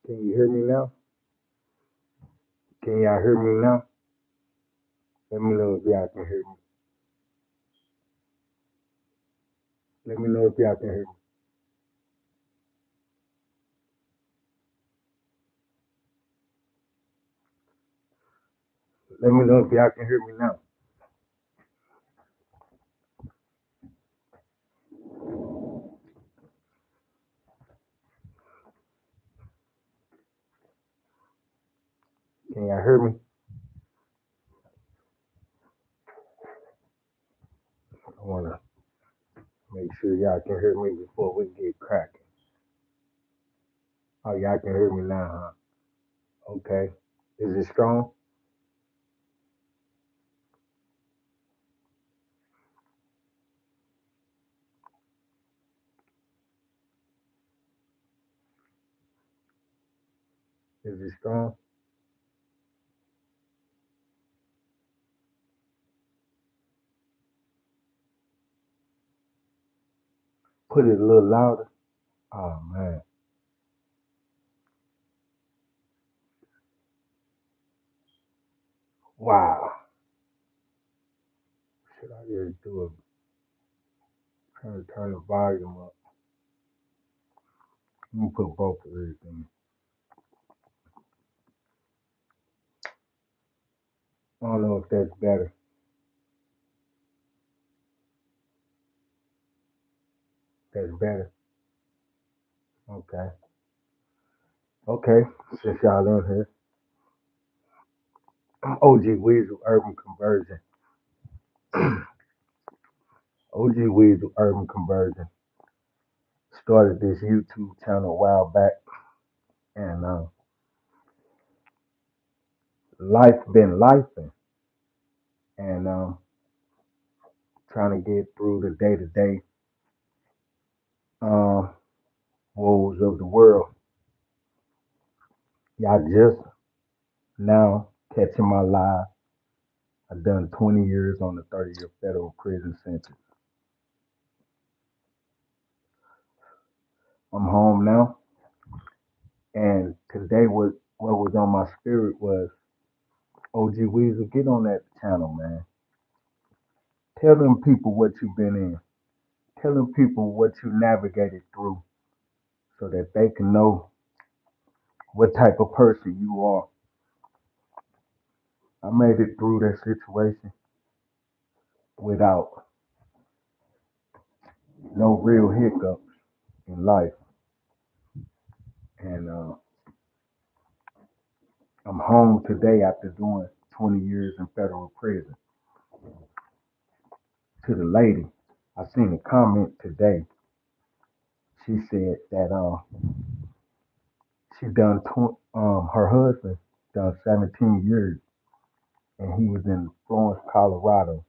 Can you hear me now? Can y'all hear me now? Let me know if y'all can hear me. Let me know if y'all can hear me. Let me know if y'all can hear me now. Can y'all hear me? I want to make sure y'all can hear me before we get cracking. Oh, y'all can hear me now, huh? Okay. Is it strong? Is it strong? Put it a little louder. Oh, man. Wow. Should I just do a turn the volume up? Let me put both of these in. I don't know if that's better. That's better. Okay. Okay. Since y'all in here, I'm OG Weasel Urban Conversion. OG Weasel Urban Conversion started this YouTube channel a while back, and life been lifing, and trying to get through the day to day woes of the world. Y'all just now catching my live. I've done 20 years on the 30-year federal prison sentence. I'm home now, and today what was on my spirit was OG Weasel, get on that channel, man. Tell them people what you've been in. Tell them people what you navigated through so that they can know what type of person you are. I made it through that situation without no real hiccups in life. And I'm home today after doing 20 years in federal prison. To the lady, I seen a comment today. She said that her husband done 17 years and he was in Florence, Colorado.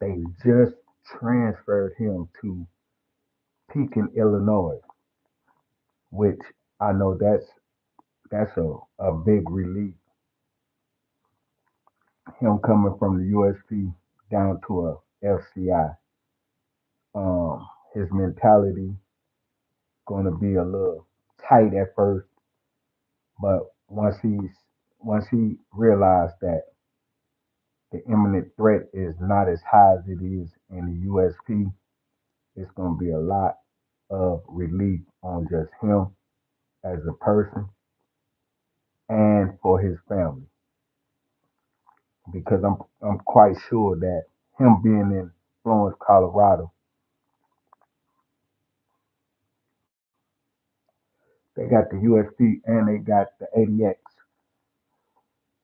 They just transferred him to Pekin, Illinois, which I know that's a big relief. Him coming from the USP down to a FCI. His mentality going to be a little tight at first, but once he realized that the imminent threat is not as high as it is in the USP, it's going to be a lot of relief on just him as a person and for his family, because I'm quite sure that him being in Florence, Colorado, they got the USP and they got the ADX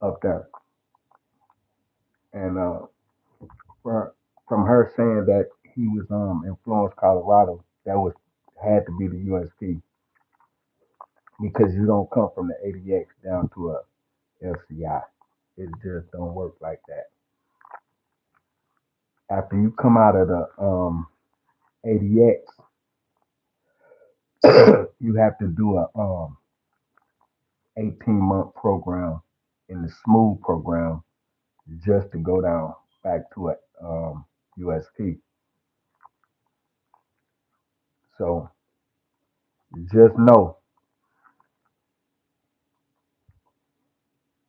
up there, and from her saying that he was in Florence, Colorado, that was had to be the USP because you don't come from the ADX down to a FCI. It just don't work like that. After you come out of the ADX, you have to do a 18-month program in the smooth program just to go down back to a USP. So just know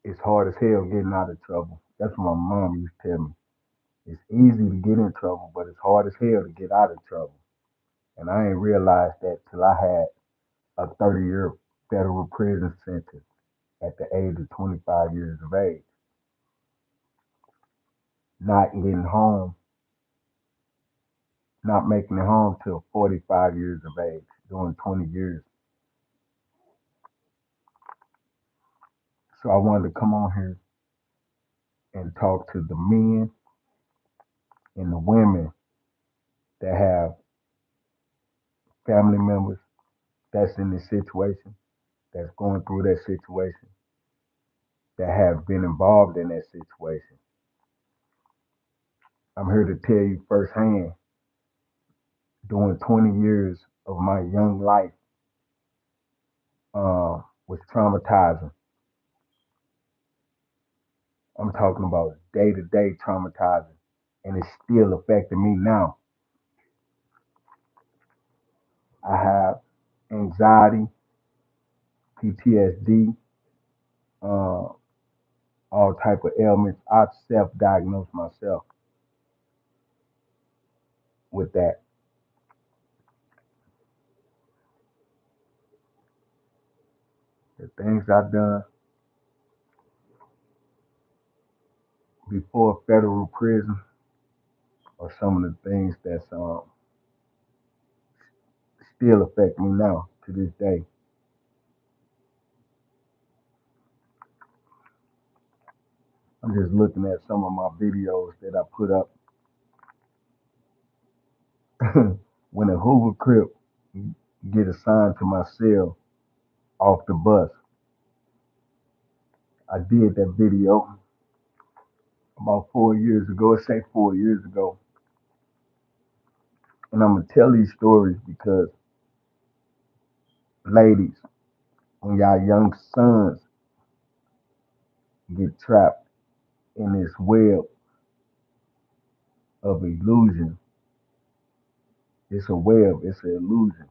it's hard as hell getting out of trouble. That's what my mom used to tell me. It's easy to get in trouble, but it's hard as hell to get out of trouble. And I ain't realized that till I had a 30-year federal prison sentence at the age of 25 years of age. Not getting home, not making it home till 45 years of age, doing 20 years. So I wanted to come on here and talk to the men and the women that have family members that's in this situation, that's going through that situation, that have been involved in that situation. I'm here to tell you firsthand, doing 20 years of my young life was traumatizing. I'm talking about day to day traumatizing, and it's still affecting me now. I have anxiety, PTSD, uh, all type of ailments. I've self-diagnosed myself with that. The things I've done before federal prison are some of the things that's still affect me now to this day. I'm just looking at some of my videos that I put up when a Hoover crip get assigned to my cell off the bus. I did that video about 4 years ago. Say 4 years ago, and I'm gonna tell these stories because, ladies, when y'all young sons get trapped in this web of illusion, it's a web, it's an illusion.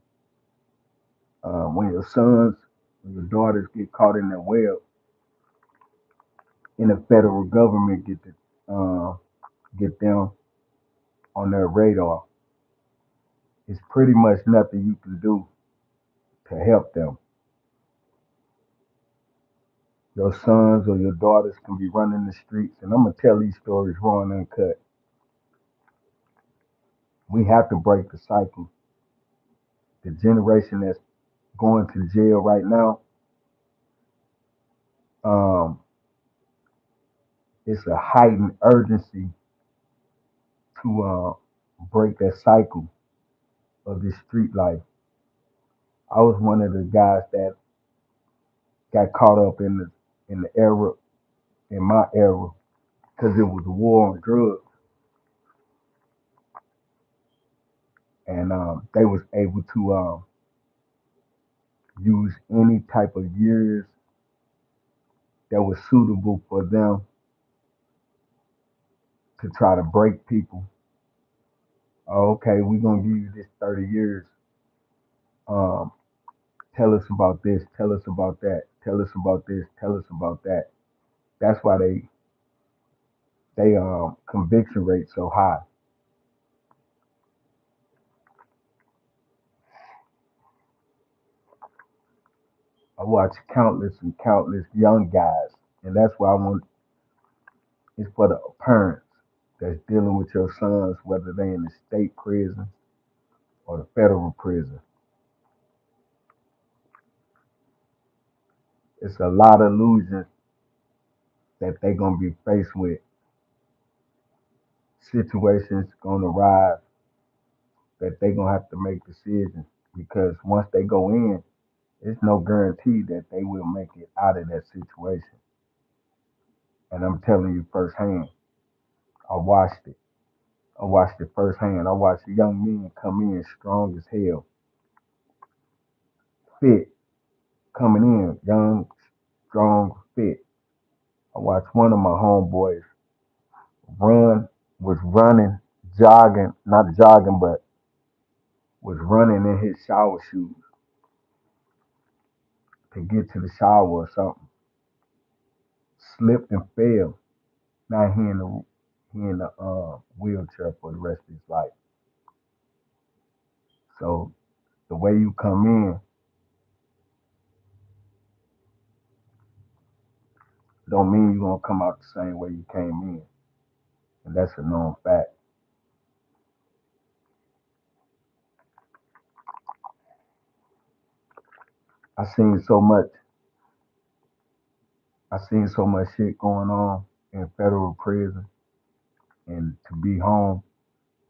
When your sons and your daughters get caught in that web, and the federal government get them on their radar, it's pretty much nothing you can do to help them. Your sons or your daughters can be running the streets, and I'm gonna tell these stories raw and uncut. We have to break the cycle. The generation that's going to jail right now, um, it's a heightened urgency to break that cycle of this street life. I was one of the guys that got caught up in the era, in my era, because it was a war on drugs, and they was able to use any type of years that was suitable for them to try to break people. Oh, okay, we're gonna give you this 30 years. Um, tell us about this. Tell us about that. Tell us about this. Tell us about that. That's why they conviction rate so high. I watch countless and countless young guys, and that's why I want it's for the parents that's dealing with your sons, whether they in the state prison or the federal prison. It's a lot of illusions that they're gonna be faced with. Situations gonna arise that they're gonna have to make decisions because once they go in, there's no guarantee that they will make it out of that situation. And I'm telling you firsthand, I watched it. I watched it firsthand. I watched young men come in strong as hell, fit, coming in, young, strong, fit. I watched one of my homeboys run, was running, jogging, not jogging, but was running in his shower shoes to get to the shower or something. slipped and fell. Now he in the wheelchair for the rest of his life. So the way you come in don't mean you're gonna come out the same way you came in, and that's a known fact. I seen so much. I seen so much shit going on in federal prison, and to be home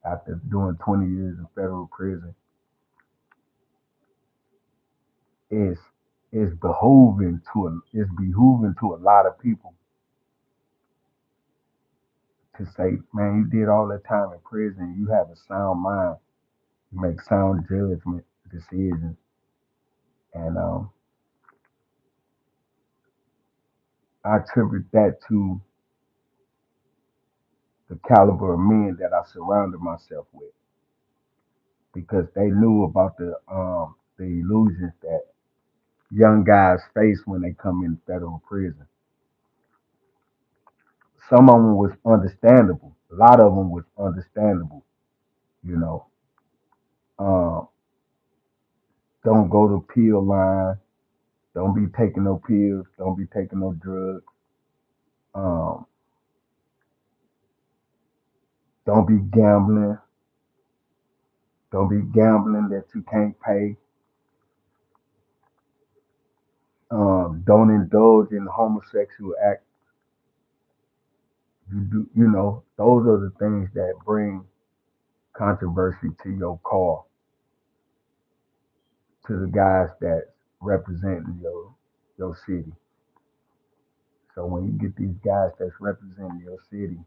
after doing 20 years in federal prison is behooving to a lot of people to say, man, you did all that time in prison, you have a sound mind, you make sound judgment decisions, and I attribute that to the caliber of men that I surrounded myself with because they knew about the illusions that young guys face when they come in federal prison. Some of them was understandable. A lot of them was understandable. You know, um, don't go to pill line. Don't be taking no pills. Don't be taking no drugs. Um, don't be gambling. Don't be gambling that you can't pay. Don't indulge in homosexual act. You know, those are the things that bring controversy to your call, to the guys that representing your city. So when you get these guys that's representing your city,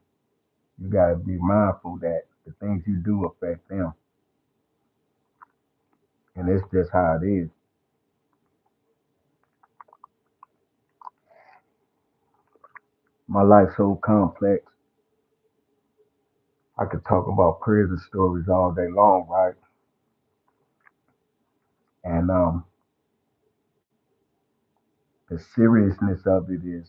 you gotta be mindful that the things you do affect them, and it's just how it is. My life's so complex. I could talk about prison stories all day long, right? And the seriousness of it is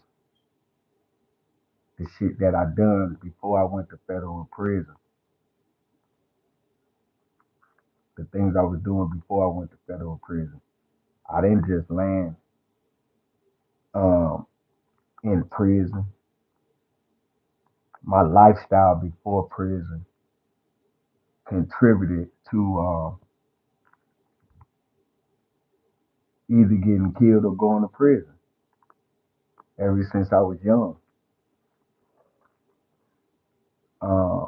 the shit that I done before I went to federal prison. The things I was doing before I went to federal prison. I didn't just land um, in prison. My lifestyle before prison contributed to either getting killed or going to prison ever since I was young. Uh,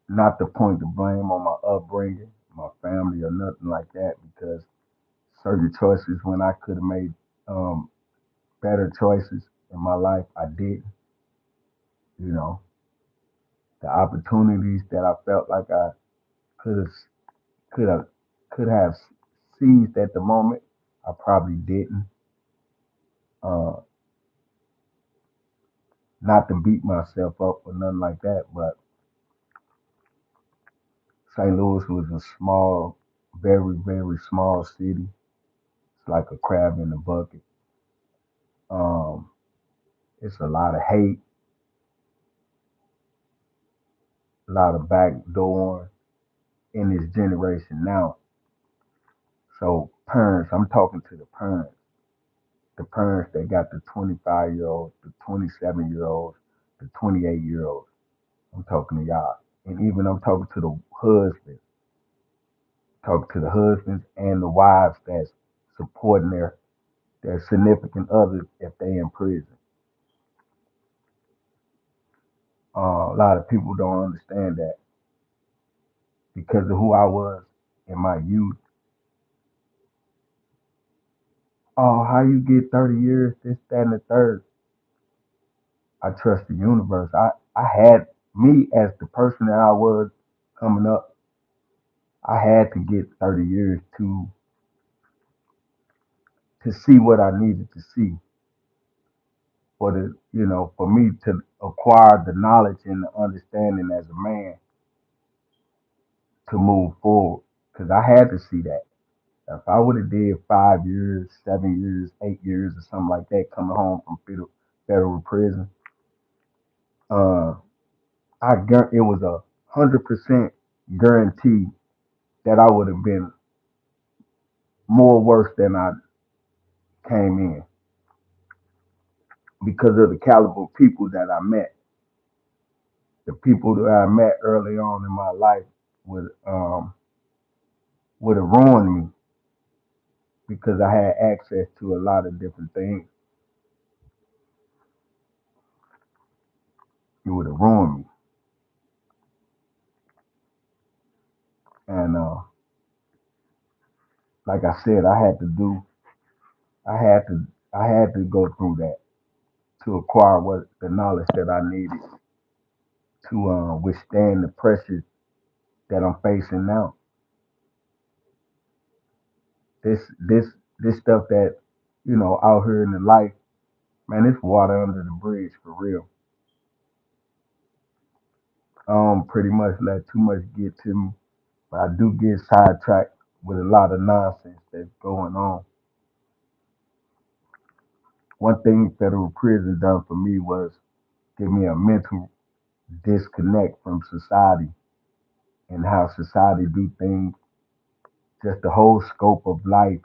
Not to point the blame on my upbringing, my family, or nothing like that, because certain choices when I could have made um, better choices in my life, I didn't. You know, the opportunities that I felt like I could have, could have, could have seized at the moment, I probably didn't. Uh, Not to beat myself up or nothing like that, but St. Louis was a small, very, very small city. It's like a crab in a bucket. Um, it's a lot of hate, a lot of backdoor in this generation now. So parents, I'm talking to the parents that got the 25-year-olds, the 27-year-olds, the 28-year-olds. I'm talking to y'all. And even I'm talking to the husbands and the wives that's supporting their significant others if they in prison. A lot of people don't understand that because of who I was in my youth. Oh, how you get 30 years, this, that, and the third. I trust the universe. I had me as the person that I was coming up. I had to get 30 years to see what I needed to see for for me to acquire the knowledge and the understanding as a man to move forward. Because I had to see that. If I would have did 5 years, 7 years, 8 years, or something like that, coming home from federal prison, uh, it was 100% guarantee that I would have been more worse than I came in because of the caliber of people that I met. The people that I met early on in my life would would have ruined me because I had access to a lot of different things. It would have ruined me. And like I said, I had to, I had to go through that to acquire what the knowledge that I needed to withstand the pressures that I'm facing now. This, this, this stuff that out here in the life, man, it's water under the bridge for real. I don't pretty much let too much get to me, but I do get sidetracked with a lot of nonsense that's going on. One thing federal prison done for me was give me a mental disconnect from society and how society do things, just the whole scope of life,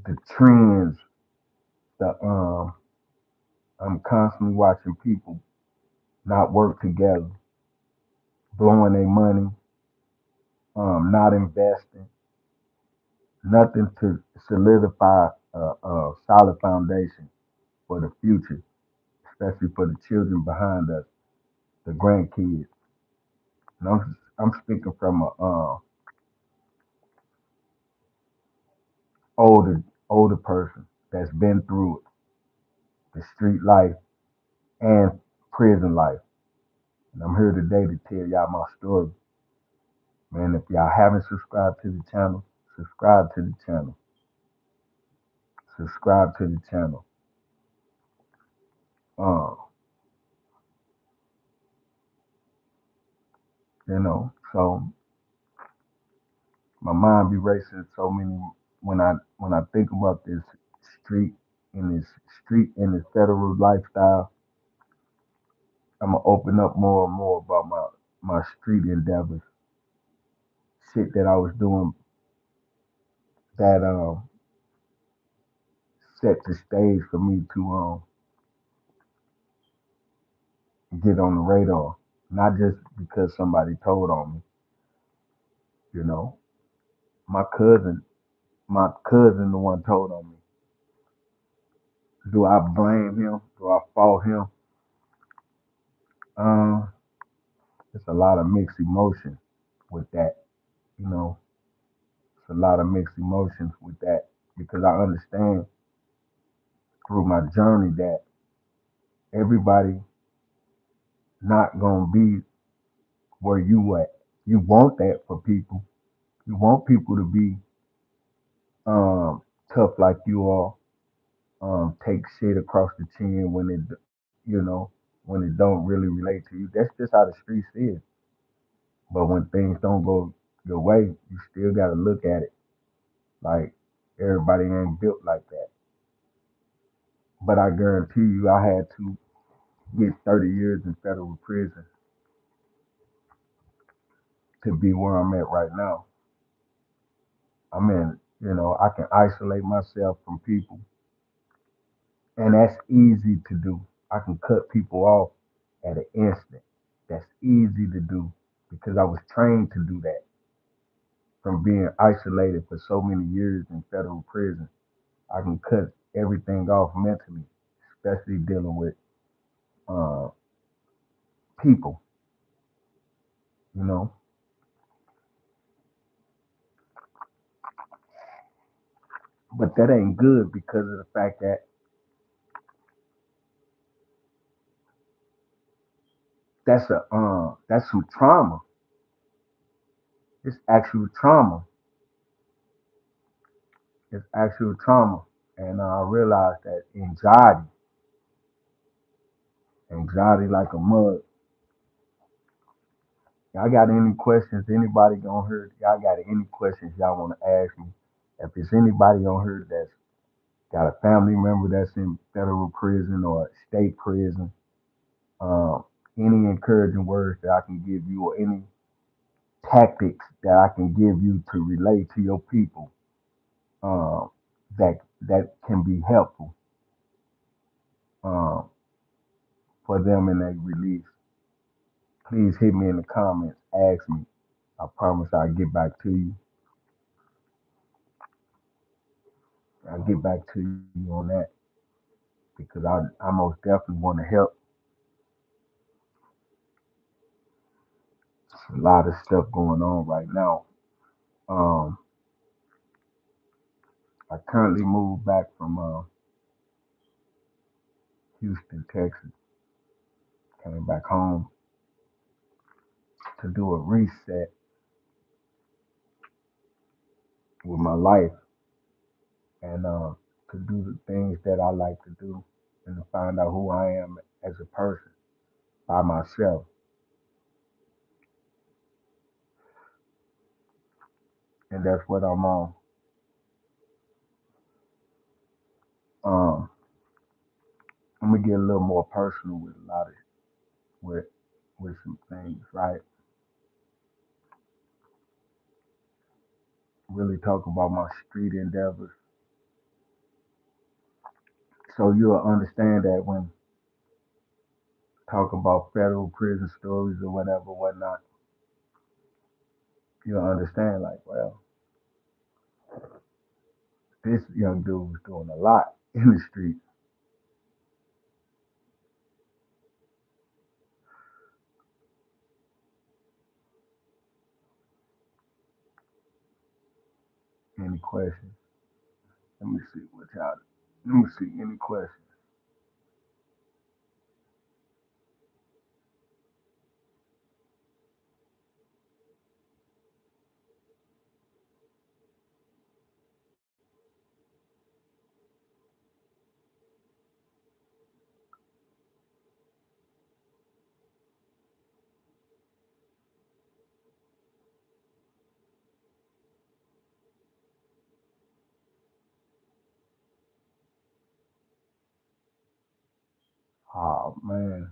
the trends, the I'm constantly watching people not work together, blowing their money, not investing, nothing to solidify a solid foundation for the future, especially for the children behind us, the grandkids. And I'm speaking from a older person that's been through it, the street life and prison life. And I'm here today to tell y'all my story. Man, if y'all haven't subscribed to the channel, subscribe to the channel. Subscribe to the channel. Uh, so my mind be racing so many when I think about this street in this federal lifestyle. I'm gonna open up more and more about my street endeavors, shit that I was doing that set the stage for me to get on the radar. Not just because somebody told on me, you know. My cousin, the one told on me. Do I blame him? Do I fault him? Um, it's a lot of mixed emotions with that, you know. It's a lot of mixed emotions with that because I understand through my journey that everybody not gonna be where you at. You want that for people. You want people to be um, tough like you are. Take shit across the chin when when it don't really relate to you. That's just how the streets is. But when things don't go your way, you still gotta look at it like everybody ain't built like that. But I guarantee you, I had to get 30 years in federal prison to be where I'm at right now. I mean, I can isolate myself from people, and that's easy to do. I can cut people off at an instant. That's easy to do because I was trained to do that from being isolated for so many years in federal prison. I can cut everything off mentally, especially dealing with uh, people, you know. But that ain't good because of the fact that that's some trauma. It's actual trauma. It's actual trauma. And I realized that anxiety like a mug, Y'all got any questions? Anybody on here? Y'all got any questions y'all want to ask me? If it's anybody on here that's got a family member that's in federal prison or state prison, um, any encouraging words that I can give you or any tactics that I can give you to relate to your people, um, that can be helpful, um, for them in their release, please hit me in the comments. Ask me. I promise I'll get back to you. I'll get back to you on that because I most definitely want to help. There's a lot of stuff going on right now. Um, I currently moved back from Houston, Texas. Came back home to do a reset with my life and to do the things that I like to do and to find out who I am as a person by myself. And that's what I'm on. Um, I'm gonna get a little more personal with a lot of with with some things, right? Really talk about my street endeavors, so you'll understand that when talking about federal prison stories or whatever, whatnot, you'll understand like, well, this young dude was doing a lot in the street. Any questions? Let me see what y'all. Let me see any questions. Oh man.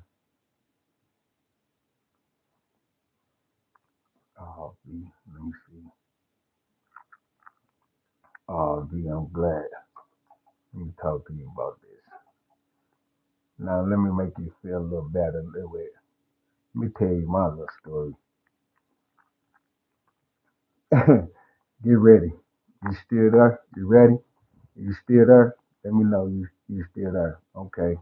Oh V. Let me see. Oh V. I'm glad. Let me talk to you about this. Now let me make you feel a little better a little bit. Let me tell you my little story. Get ready. You still there? You ready? You still there? Let me know you still there. Okay.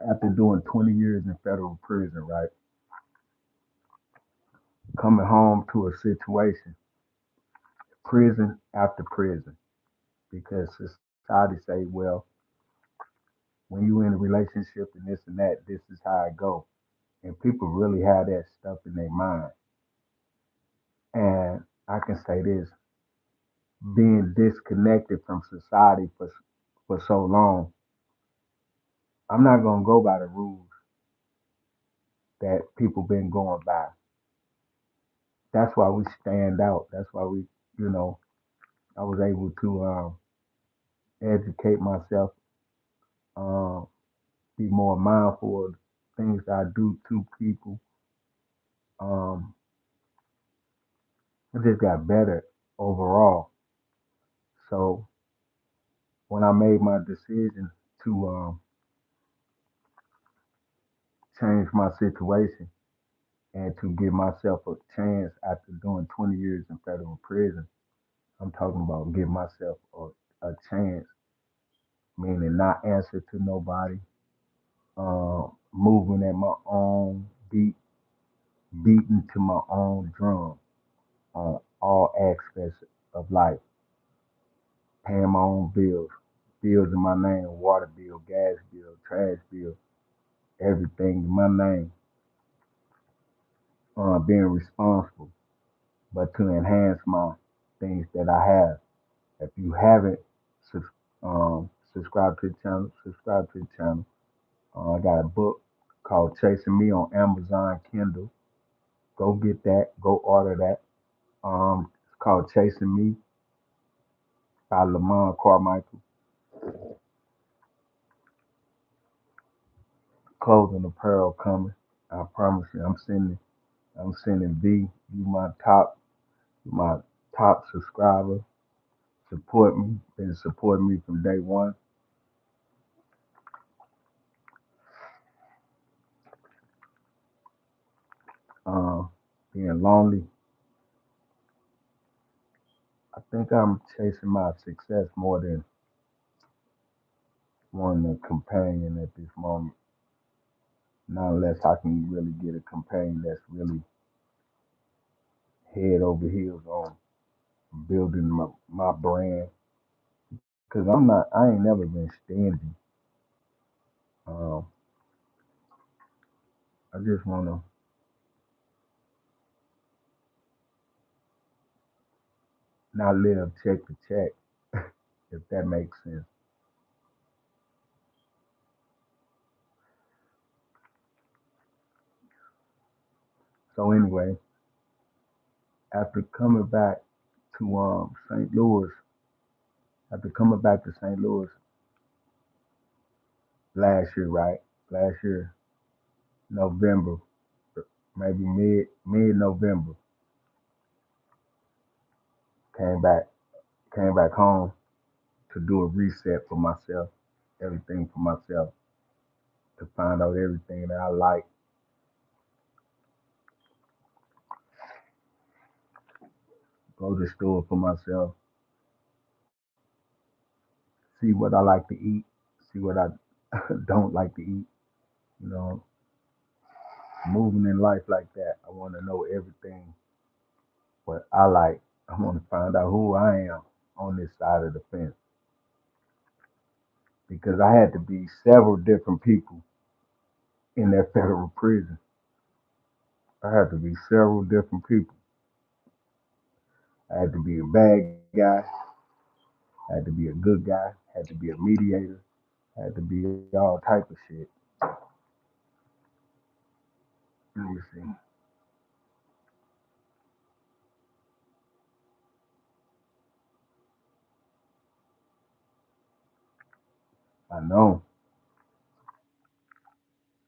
After doing 20 years in federal prison, right? Coming home to a situation, prison after prison, because society say, well, when you in a relationship and this and that, this is how it go. And people really have that stuff in their mind. And I can say this, being disconnected from society for so long, I'm not gonna go by the rules that people been going by. That's why we stand out. That's why you know, I was able to educate myself, um, be more mindful of things I do to people. Um, I just got better overall. So when I made my decision to change my situation and to give myself a chance after doing 20 years in federal prison, I'm talking about give myself a chance, meaning not answer to nobody, moving at my own beat, beating to my own drum on all aspects of life, paying my own bills, bills in my name, water bill, gas bill, trash bill, everything in my name, being responsible, but to enhance my things that I have. If you haven't subscribed to the channel, subscribe to the channel. I got a book called Chasing Me on Amazon Kindle. Go get that. Go order that. It's called Chasing Me by Lamont Carmichael. Clothing apparel coming. I promise you. I'm sending V. You my top subscriber. Support me. Been supporting me from day one. Uh, Being lonely. I think I'm chasing my success more than wanting a companion at this moment. Not unless I can really get a companion that's really head over heels on building my brand. Cause I ain't never been stingy. Um, I just wanna not live check to check, if that makes sense. So anyway, after coming back to St. Louis, after coming back to St. Louis last year, right? Last year, November, maybe mid November, came back came back home to do a reset for myself, everything for myself, to find out everything that I like, go to the store for myself, see what I like to eat, see what I don't like to eat, you know, moving in life like that. I want to know everything what I like. I want to find out who I am on this side of the fence because I had to be several different people in that federal prison. I had to be several different people. I had to be a bad guy, I had to be a good guy, I had to be a mediator, I had to be all type of shit. Let me see. I know,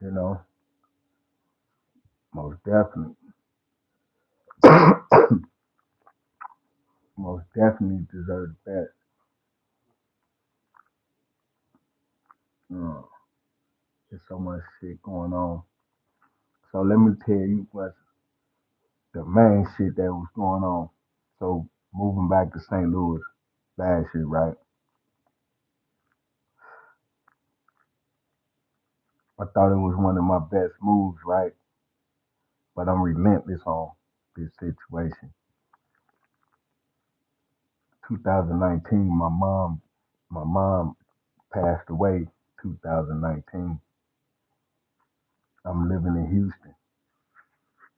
you know, most definitely, most definitely deserve the best. Uh, there's so much shit going on. So let me tell you what's the main shit that was going on. So moving back to St. Louis last year, right? I thought it was one of my best moves, right? But I'm relentless on this situation. 2019, my mom passed away. 2019. I'm living in Houston,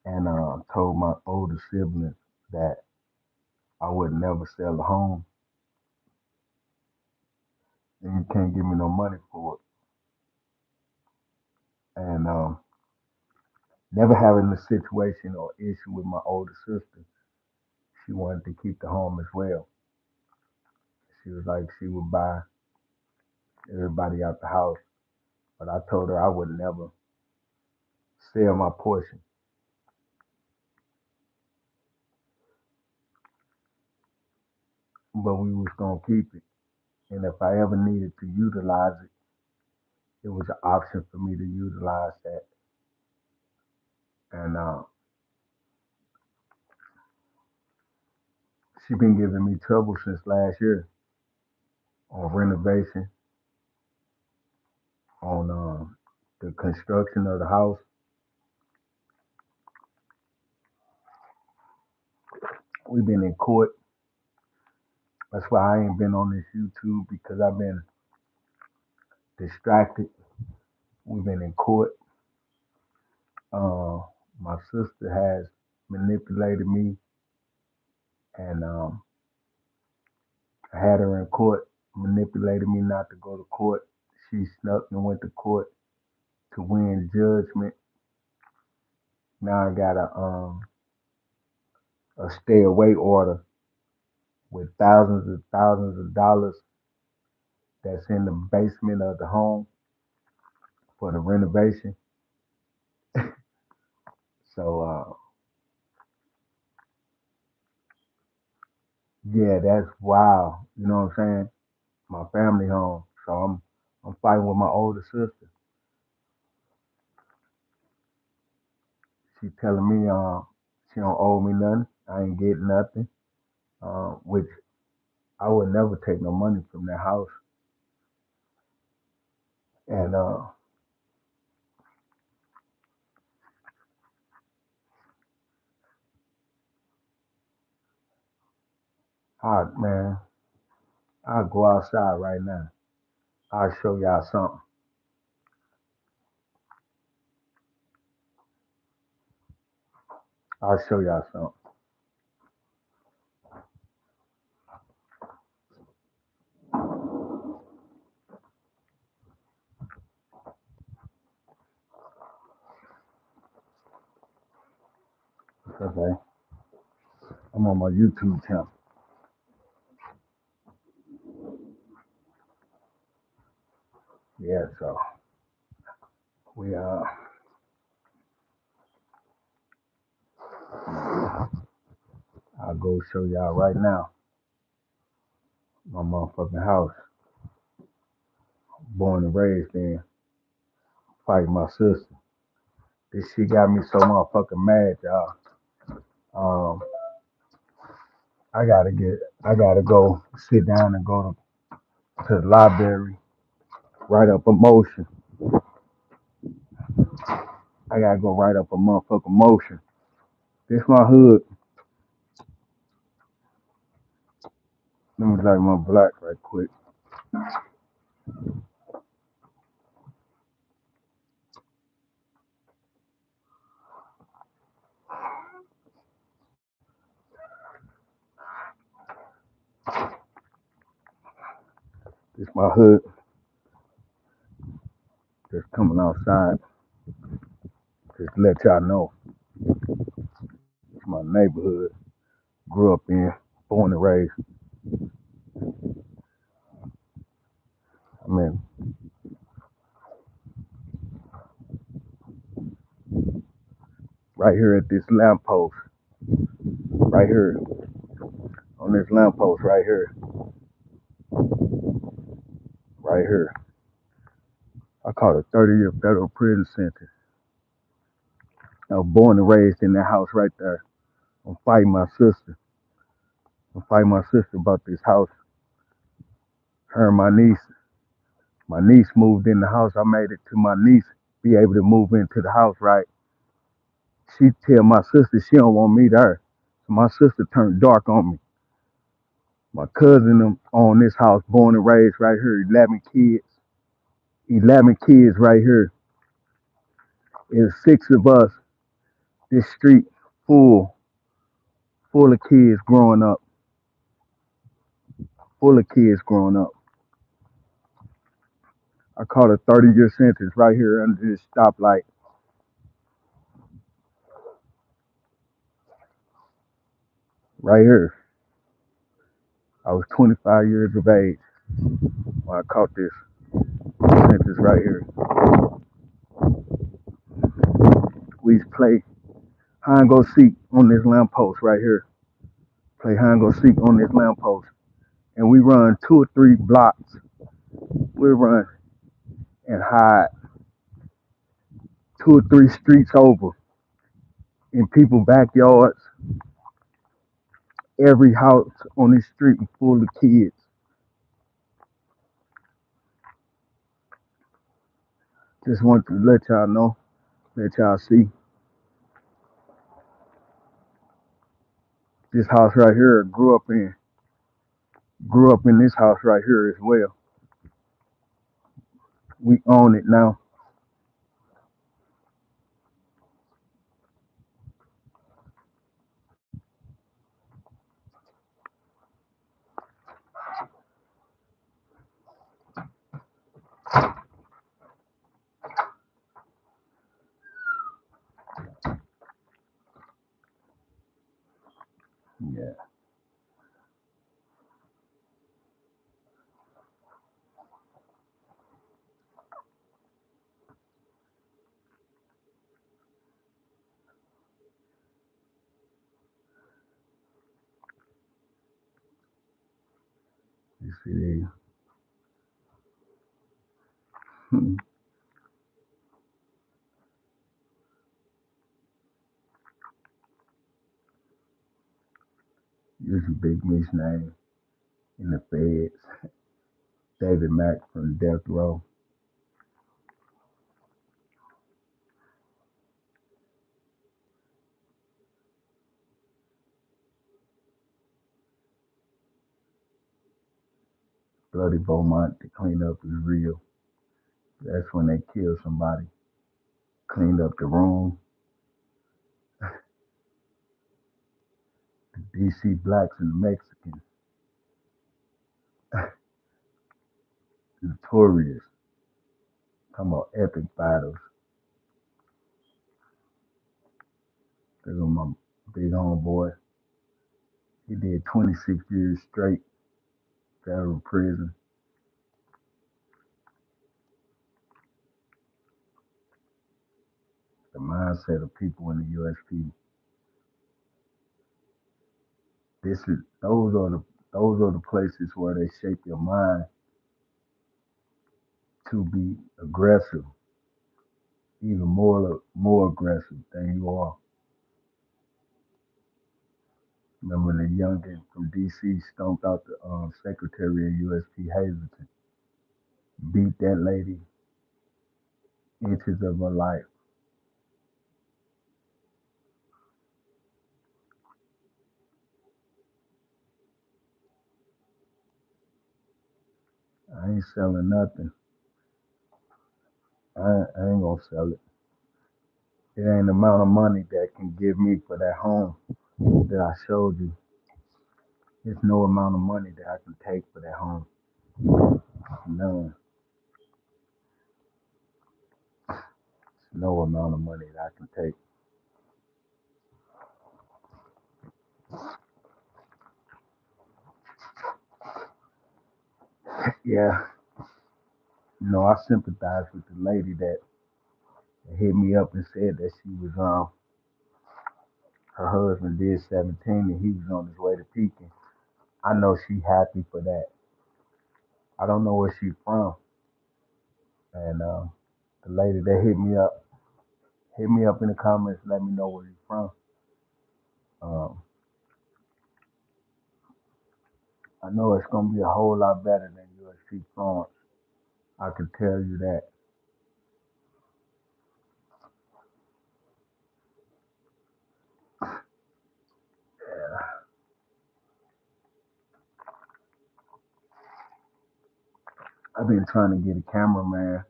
and told my older siblings that I would never sell a home, and you can't give me no money for it. And never having a situation or issue with my older sister, she wanted to keep the home as well. She was like she would buy everybody out the house, but I told her I would never sell my portion, but we was gonna keep it. And if I ever needed to utilize it, it was an option for me to utilize that. And she been giving me trouble since last year on renovation, on the construction of the house. We've been in court. That's why I ain't been on this YouTube because I've been distracted. We've been in court. Uh, my sister has manipulated me, and I had her in court, manipulated me not to go to court. She snuck and went to court, to win judgment. Now I got a stay away order with thousands and thousands of dollars that's in the basement of the home for the renovation. So yeah, that's wild. You know what I'm saying? My family home. So I'm fighting with my older sister. She telling me she don't owe me nothing. I ain't getting nothing. Which I would never take no money from that house. And man, I'll go outside right now. I'll show y'all something. I'll show y'all something. Okay. I'm on my YouTube channel. Yeah, so we I'll go show y'all right now my motherfucking house. Born and raised in, fighting my sister. This shit got me so motherfucking mad, y'all. Um, I gotta go sit down and go to the library, write up a motion. I gotta go write up a motherfucking motion. This my hood. Let me light my black right quick. This my hood. Just coming outside. Just to let y'all know. It's my neighborhood. Grew up in, born and raised. I mean, right here at this lamppost. Right here. On this lamppost right here. Right here. I call it 30-year federal prison sentence. I was born and raised in that house right there. I'm fighting my sister. I'm fighting my sister about this house. Her and my niece. My niece moved in the house. I made it to my niece be able to move into the house, right? She tell my sister she don't want me there. So my sister turned dark on me. My cousin them on this house, born and raised right here, 11 kids. 11 kids right here. There's 6 of us. This street full, full of kids growing up. Full of kids growing up. I caught a 30-year sentence right here under this stoplight. Right here. I was 25 years of age when I caught this sentence right here. We used to play hide and go seek on this lamppost right here. Play hide and go seek on this lamppost. And we run 2 or 3 blocks. We run and hide 2 or 3 streets over in people's backyards. Every house on this street full of kids. Just want to let y'all know, let y'all see. This house right here grew up in this house right here as well. We own it now. Yeah. You see, using Big Meech name in the feds. David Mack from Death Row. Bloody Beaumont to clean up is real. That's when they kill somebody. Cleaned up the room. The DC blacks and the Mexicans. Notorious. Talking about epic battles. There go my big homeboy. He did 26 years straight federal prison. The mindset of people in the USP. Those are the places where they shape your mind to be aggressive, even more aggressive than you are. Remember the youngin from DC stomped out the secretary of USP Hazleton, beat that lady inches of her life. I ain't selling nothing. I ain't gonna sell it. It ain't the amount of money that can give me for that home that I showed you. There's no amount of money that I can take for that home. None. No amount of money that I can take. Yeah, I sympathize with the lady that hit me up and said that she was her husband did 17 and he was on his way to Pekin. I know she happy for that. I don't know where she's from, and the lady that hit me up in the comments, let me know where you're from. Um, I know it's gonna be a whole lot better than USC Florence. I can tell you that. I've been trying to get a cameraman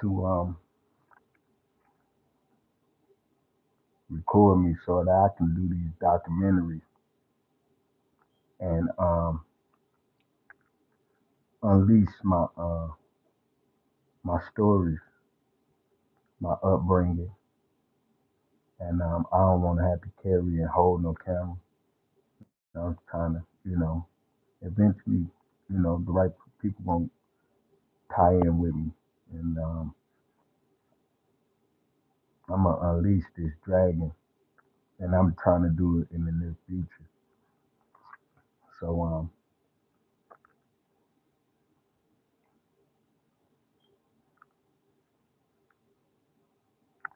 to record me so that I can do these documentaries and unleash my stories, my upbringing, and I don't want to have to carry and hold no camera. I'm trying to, eventually, the right people gonna tie in with me, and I'm gonna unleash this dragon, and I'm trying to do it in the near future. So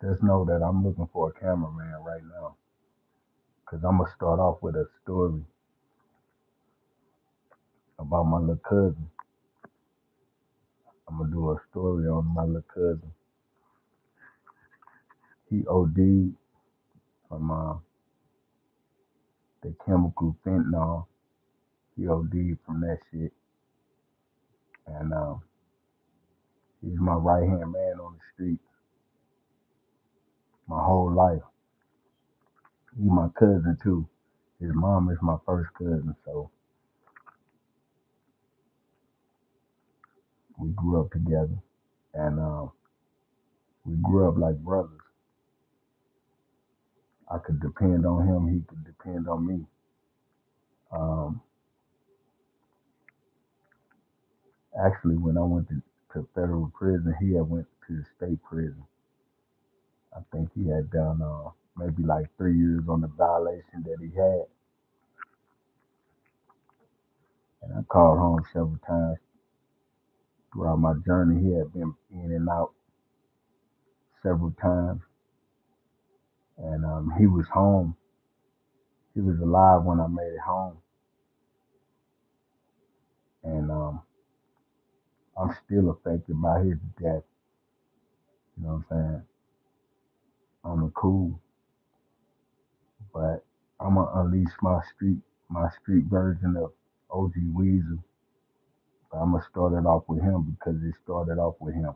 just know that I'm looking for a cameraman right now, cause I'm gonna start off with a story about my little cousin. I'm gonna do a story on my little cousin. He OD'd from the chemical fentanyl. He OD'd from that shit, and he's my right hand man on the street my whole life. He's my cousin too. His mom is my first cousin, so we grew up together, and we grew up like brothers. I could depend on him. He could depend on me. Um, Actually, when I went to federal prison, he had went to the state prison. I think he had done maybe like 3 years on the violation that he had. And I called home several times throughout my journey. He had been in and out several times, and he was home. He was alive when I made it home, and I'm still affected by his death. You know what I'm saying? I'm a cool, but I'm gonna unleash my street version of OG Weasel. But I'm gonna start it off with him because it started off with him.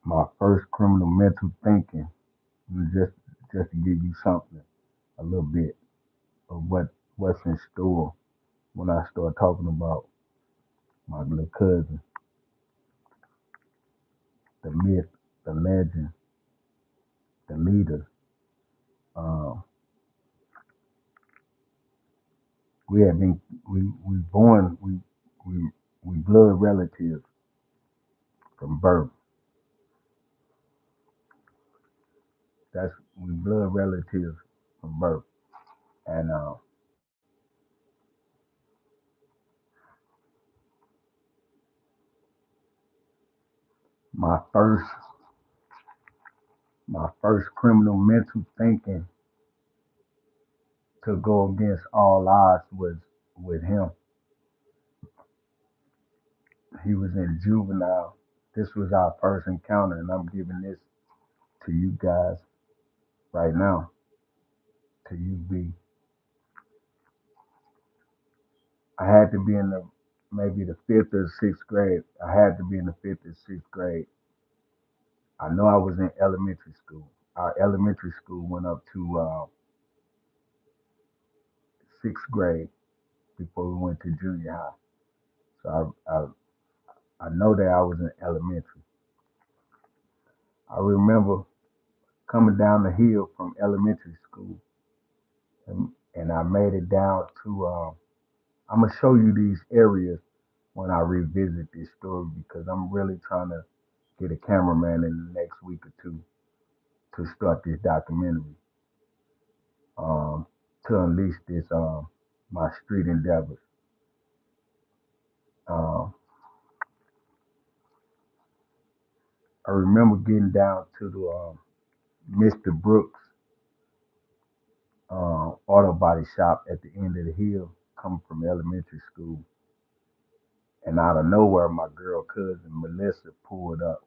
My first criminal mental thinking, just to give you something, a little bit of what's in store when I start talking about my little cousin, the myth, the legend, the leader. Um, we have been we born we blood relatives from birth. That's we blood relatives from birth. And my first my first criminal mental thinking to go against all odds was with him. He was in juvenile. This was our first encounter, and I'm giving this to you guys right now, to you B. I had to be in the maybe the fifth or sixth grade. I had to be in the fifth or sixth grade. I know I was in elementary school. Our elementary school went up to sixth grade before we went to junior high. So I know that I was in elementary. I remember coming down the hill from elementary school, and I made it down to. I'm gonna show you these areas when I revisit this story because I'm really trying to get a cameraman in the next week or two to start this documentary, um, to unleash this my street endeavors. Um, I remember getting down to the Mr. Brooks auto body shop at the end of the hill, coming from elementary school, and out of nowhere, my girl cousin Melissa pulled up,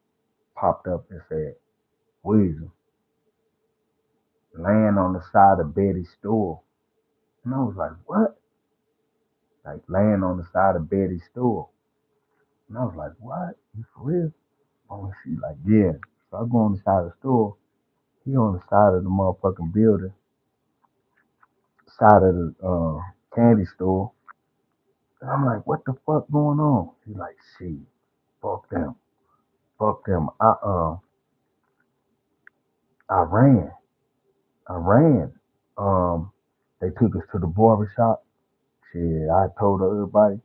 popped up, and said, "Weasel, laying on the side of Betty's store." And I was like, "What?" Like laying on the side of Betty's store. And I was like, "What? You for real?" Oh, she like, "Yeah." So I go on the side of the store. He on the side of the motherfucking building, side of the candy store. And I'm like, "What the fuck going on?" He's like, "Shit, fuck them, fuck them." I ran, I ran. Um, they took us to the barber shop. Shit, I told everybody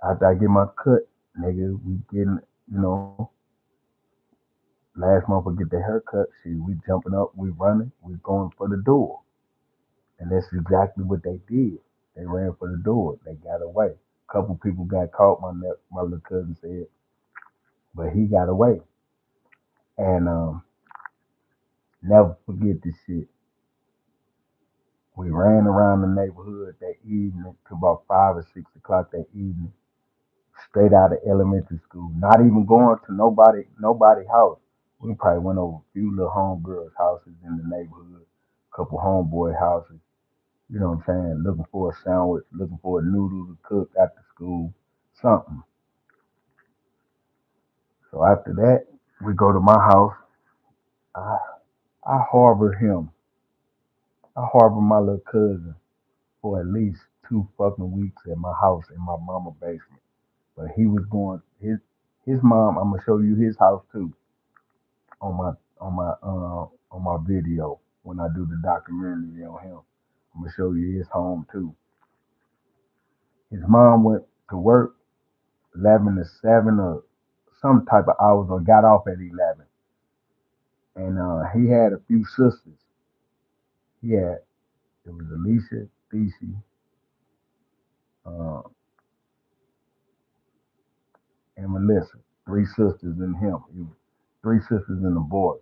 after I get my cut, nigga, we getting, you know, last month we get the haircut. Shit, we jumping up, we running, we going for the door. And that's exactly what they did. They ran for the door. They got away. A couple people got caught. My little cousin said, but he got away. And never forget this shit. We ran around the neighborhood that evening to about 5 or 6 o'clock that evening, straight out of elementary school. Not even going to nobody house. We probably went over a few little homegirls' houses in the neighborhood, a couple homeboy houses. You know what I'm saying? Looking for a sandwich, looking for a noodle to cook after school, something. So after that, we go to my house. I I harbor him. I harbor my little cousin for at least 2 fucking weeks at my house in my mama basement. But he was going his mom. I'm gonna show you his house too on on my video when I do the documentary on him. I'm gonna show you his home too. His mom went to work 11 to 7 or some type of hours or got off at 11, and he had a few sisters. He had it was Alicia, Thesey, uh, and Melissa. Three sisters and him. Three sisters and a boy.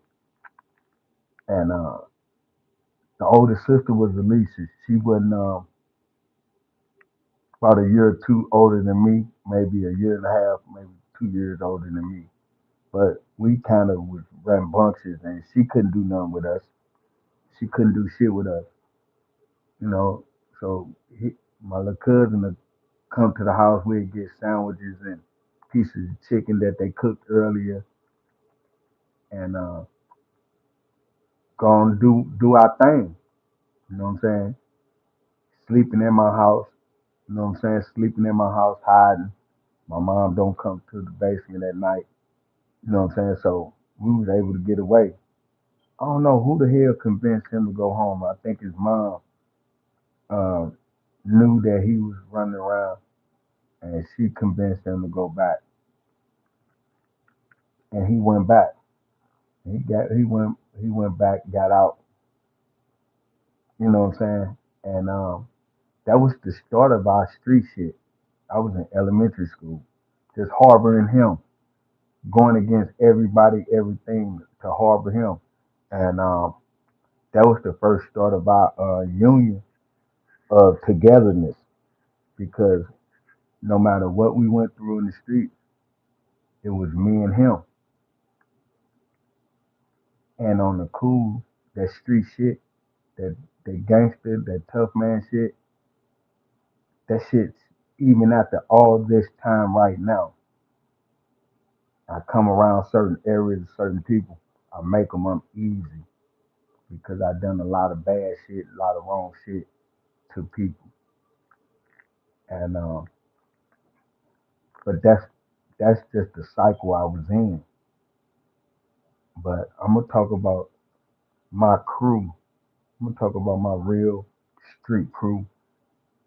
And the oldest sister was Alicia. She wasn't about a year or two older than me, maybe a year and a half, maybe 2 years older than me. But we kind of was rambunctious, and she couldn't do nothing with us. She couldn't do shit with us, you know. So my little cousin would come to the house. We'd get sandwiches and pieces of chicken that they cooked earlier, and go and do our thing. You know what I'm saying? Sleeping in my house. You know what I'm saying? Sleeping in my house, hiding. My mom don't come to the basement at night. You know what I'm saying? So we was able to get away. I don't know who the hell convinced him to go home. I think his mom uh, knew that he was running around, and she convinced him to go back. And he went back. He went back, got out. You know what I'm saying? And that was the start of our street shit. I was in elementary school, just harboring him, going against everybody, everything to harbor him. And that was the first start of our union of togetherness because no matter what we went through in the street, it was me and him. And on the cool, that street shit, that gangster, that tough man shit, that shit's even after all this time right now. I come around certain areas, certain people, I make them uneasy because I done a lot of bad shit, a lot of wrong shit to people. And but that's just the cycle I was in. But I'm gonna talk about my crew. I'm gonna talk about my real street crew,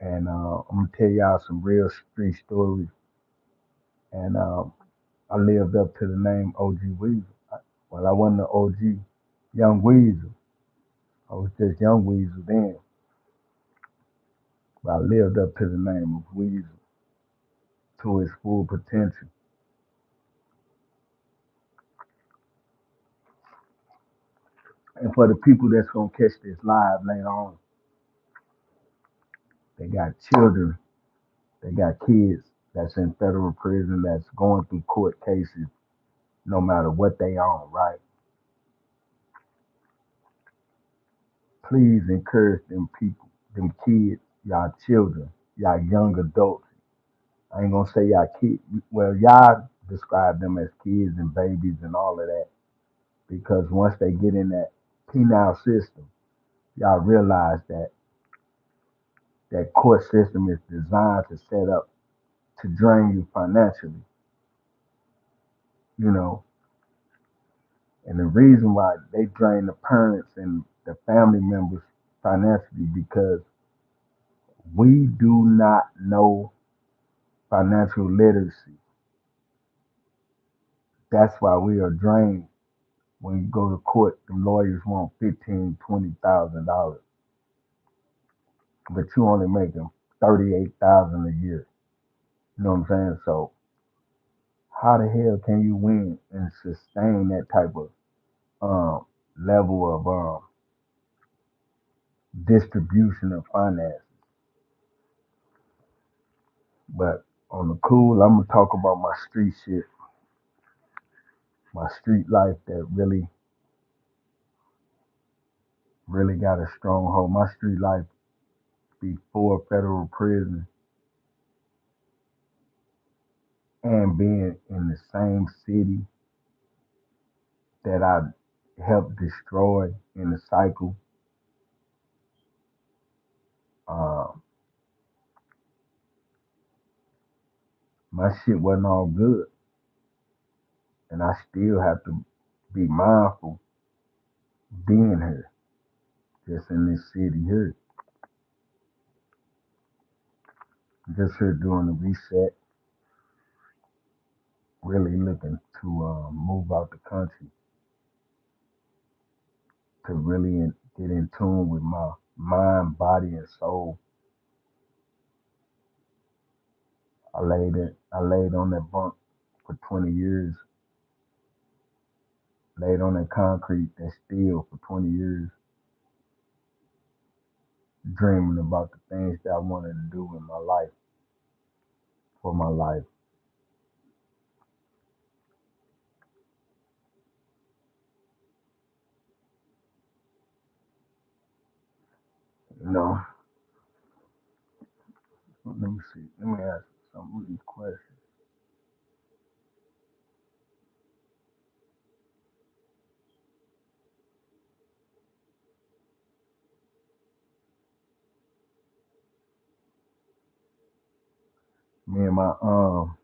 and I'm gonna tell y'all some real street stories. And I lived up to the name OG Weasel. Well, I wasn't the OG Young Weasel. I was just Young Weasel then, but I lived up to the name of Weasel to its full potential. And for the people that's gonna catch this live later on, they got children, they got kids that's in federal prison that's going through court cases no matter what they own, right? Please encourage them people, them kids, y'all children, y'all young adults. I ain't gonna say y'all kids. Well, y'all describe them as kids and babies and all of that because once they get in that penal system, y'all realize that that court system is designed to set up to drain you financially, you know. And the reason why they drain the parents and the family members financially because we do not know financial literacy. That's why we are drained. When you go to court, the lawyers want 15, $20,000, but you only make them 38,000 a year. You know what I'm saying? So how the hell can you win and sustain that type of level of distribution of finance? But on the cool, I'm gonna talk about my street shit, my street life that really got a stronghold. My street life before federal prison and being in the same city that I helped destroy in the cycle. Uh, my shit wasn't all good, and I still have to be mindful. being here, just in this city here, just here doing the reset, really looking to move out the country to really get in tune with my mind, body, and soul. I laid on that bunk for 20 years, laid on that concrete, that steel for 20 years, dreaming about the things that I wanted to do in my life, for my life. You know, let me see. Let me ask you some of these questions. Me and my um,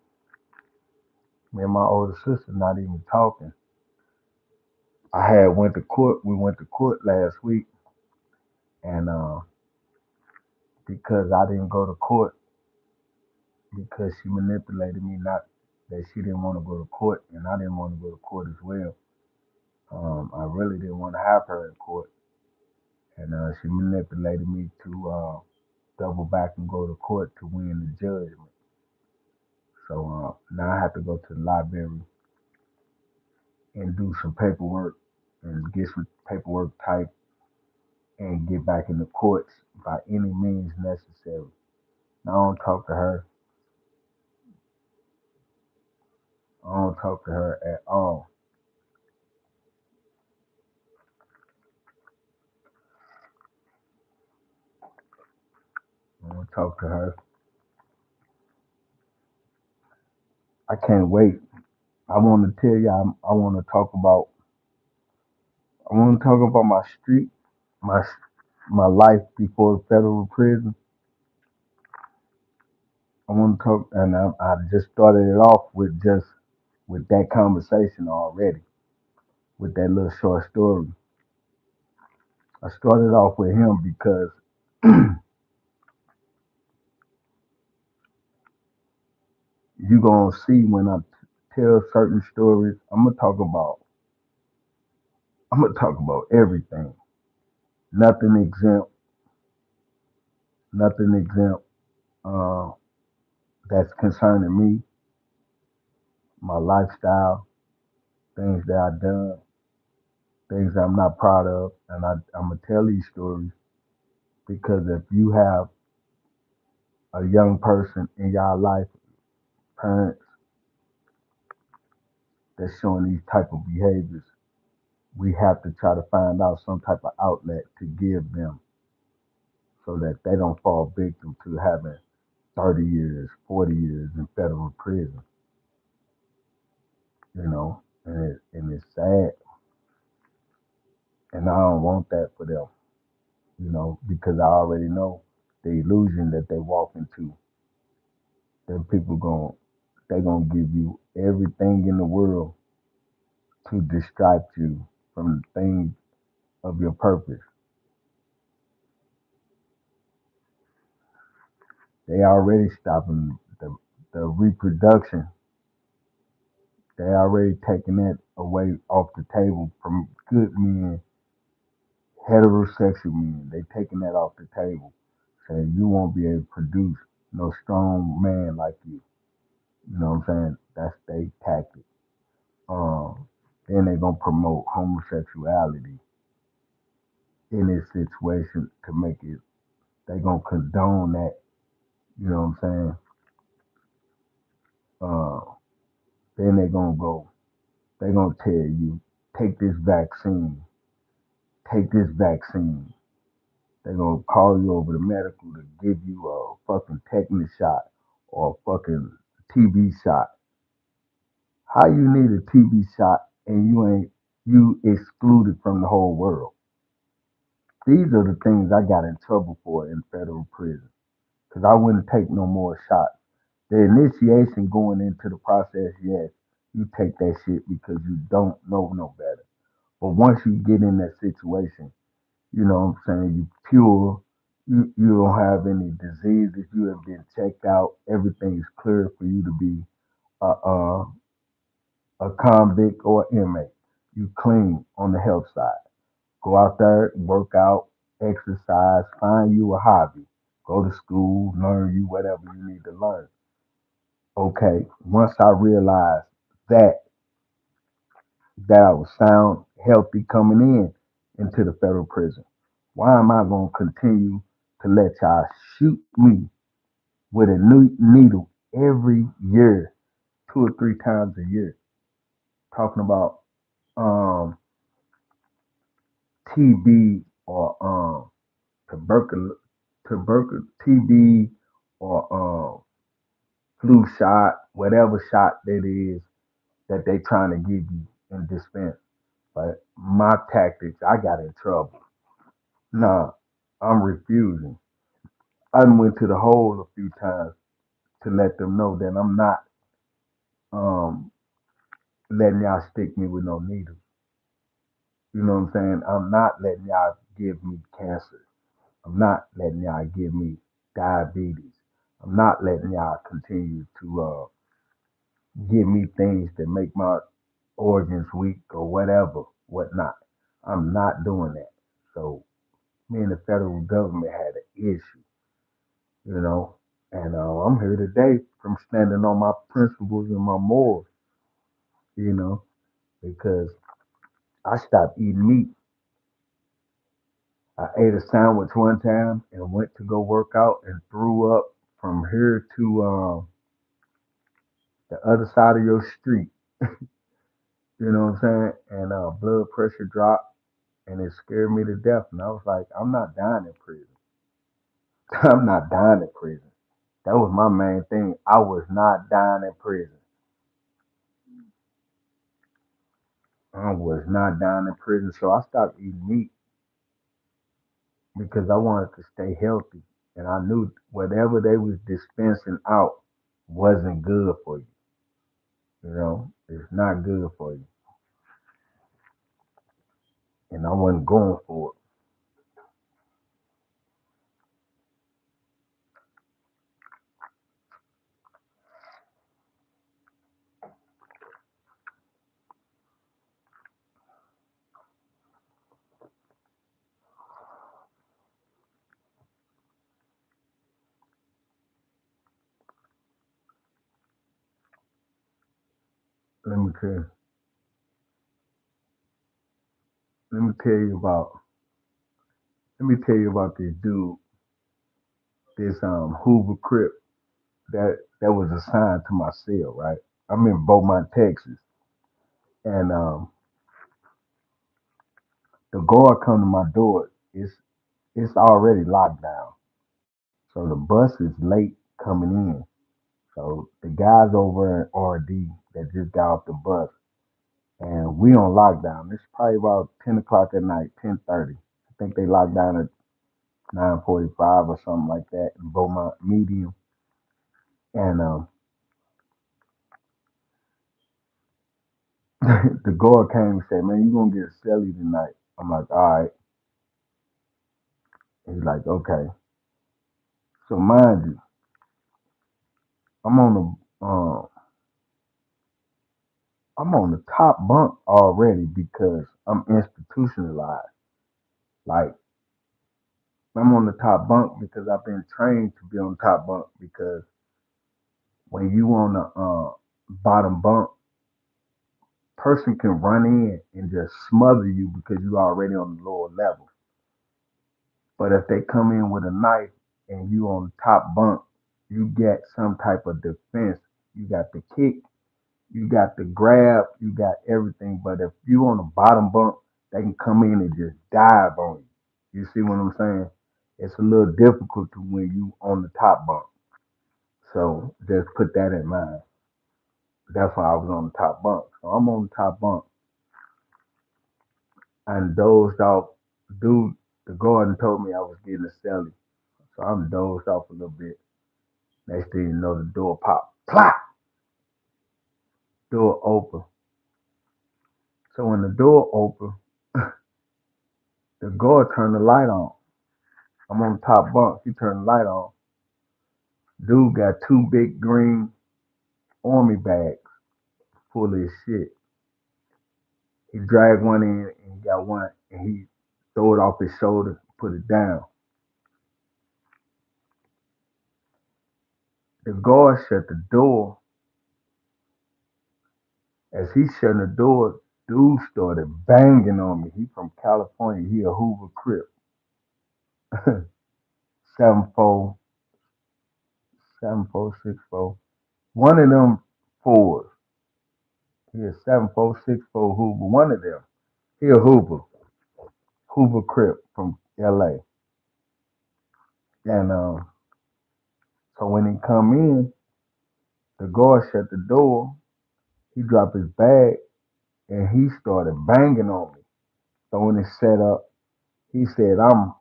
me and my older sister not even talking. I had went to court. We went to court last week, and because I didn't go to court because she manipulated me, not that she didn't want to go to court, and I didn't want to go to court as well. I really didn't want to have her in court, and she manipulated me to double back and go to court to win the judgment. So now I have to go to the library and do some paperwork and get some paperwork typed and get back in the courts by any means necessary. Now, I don't talk to her. I don't talk to her at all. I don't talk to her. I can't wait. I want to tell you. I want to talk about. I want to talk about my street, my my life before federal prison. I want to talk, and I just started it off with that conversation already, with that little short story. I started off with him because you gonna see when I tell certain stories. I'm gonna talk about everything. Nothing exempt. Nothing exempt. Uh, that's concerning me, my lifestyle, things that I've done, things that I'm not proud of, and I'm gonna tell these stories because if you have a young person in your life, parents that's showing these type of behaviors, we have to try to find out some type of outlet to give them so that they don't fall victim to having 30 years, 40 years in federal prison, and it's sad, and I don't want that for them, because I already know the illusion that they walk into. That people they gonna give you everything in the world to distract you from the things of your purpose. They already stopping the reproduction. They already taking that away off the table from good men, heterosexual men. They taking that off the table, saying you won't be able to produce no strong man like you. You know what I'm saying? That's their tactic. Then they gonna promote homosexuality in this situation to make it. They gonna condone that. You know what I'm saying? Uh, then they gonna go. They gonna tell you take this vaccine. Take this vaccine. They're gonna call you over to medical to give you a fucking tetanus shot or a fucking TB shot. How you need a TB shot and you excluded from the whole world? These are the things I got in trouble for in federal prison because I wouldn't take no more shots. The initiation going into the process, yes, you take that shit because you don't know no better. But once you get in that situation, you know what I'm saying, you pure, you don't have any diseases, you have been checked out, everything's clear for you to be a, a convict or inmate. You clean on the health side. Go out there, work out, exercise, find you a hobby. Go to school, learn you whatever you need to learn. Okay, once I realized that that I was sound, healthy coming into the federal prison, why am I gonna continue to let y'all shoot me with a new needle every year, 2 or 3 times a year? Talking about um TB or TB or flu shot, whatever shot that is that they trying to give you and dispense. But my tactics, I got in trouble. Nah, I'm refusing. I done went to the hole a few times to let them know that I'm not um letting y'all stick me with no needles. You know what I'm saying? I'm not letting y'all give me cancer. I'm not letting y'all give me diabetes. I'm not letting y'all continue to give me things that make my organs weak or whatever, whatnot. I'm not doing that. So me and the federal government had an issue, you know, and I'm here today from standing on my principles and my morals, you know, because I stopped eating meat. I ate a sandwich one time and went to go work out and threw up from here to the other side of your street. You know what I'm saying? And blood pressure dropped and it scared me to death. And I was like, I'm not dying in prison. I'm not dying in prison. That was my main thing. I was not dying in prison. I was not dying in prison. So I stopped eating meat because I wanted to stay healthy. And I knew whatever they was dispensing out wasn't good for you. You know, it's not good for you. And I wasn't going for it. Let me tell you about let me tell you about this dude, this Hoover crip that was assigned to my cell, right? I'm in Beaumont, Texas, and the guard come to my door. It's already locked down, so the bus is late coming in. So the guys over in RD that just got off the bus, and we on lockdown. It's probably about 10 o'clock at night, 10:30. I think they locked down at 9:45 or something like that in Beaumont Medium. And the guard came and said, "Man, you gonna get a celly tonight?" I'm like, "All right." He's like, "Okay." So mind you, I'm on I'm on the top bunk already because I'm institutionalized. Like I'm on the top bunk because I've been trained to be on the top bunk because when you on the bottom bunk, person can run in and just smother you because you already on the lower level. But if they come in with a knife and you on the top bunk, you get some type of defense. You got the kick, you got the grab, you got everything. But if you on the bottom bunk, they can come in and just dive on you. You see what I'm saying? It's a little difficult to when you on the top bunk. So just put that in mind. That's why I was on the top bunk. So I'm on the top bunk and dozed off. Dude, the guardian told me I was getting a celly. So I'm dozed off a little bit. Next thing you know, the door pop. Plop! Door open. So when the door open, The guard turned the light on. I'm on the top bunk. He turned the light on. Dude got two big green army bags full of his shit. He dragged one in and he got one and he threw it off his shoulder, put it down. The guard shut the door. As he shut the door, dude started banging on me. He from California. He a Hoover crip. 7'4", 7'4", 6'4". One of them fours. He is 7'4", 6'4" Hoover. One of them. He a Hoover. Hoover crip from LA. And so when he come in, the guard shut the door. He dropped his bag and he started banging on me, throwing his set up. He said, I'm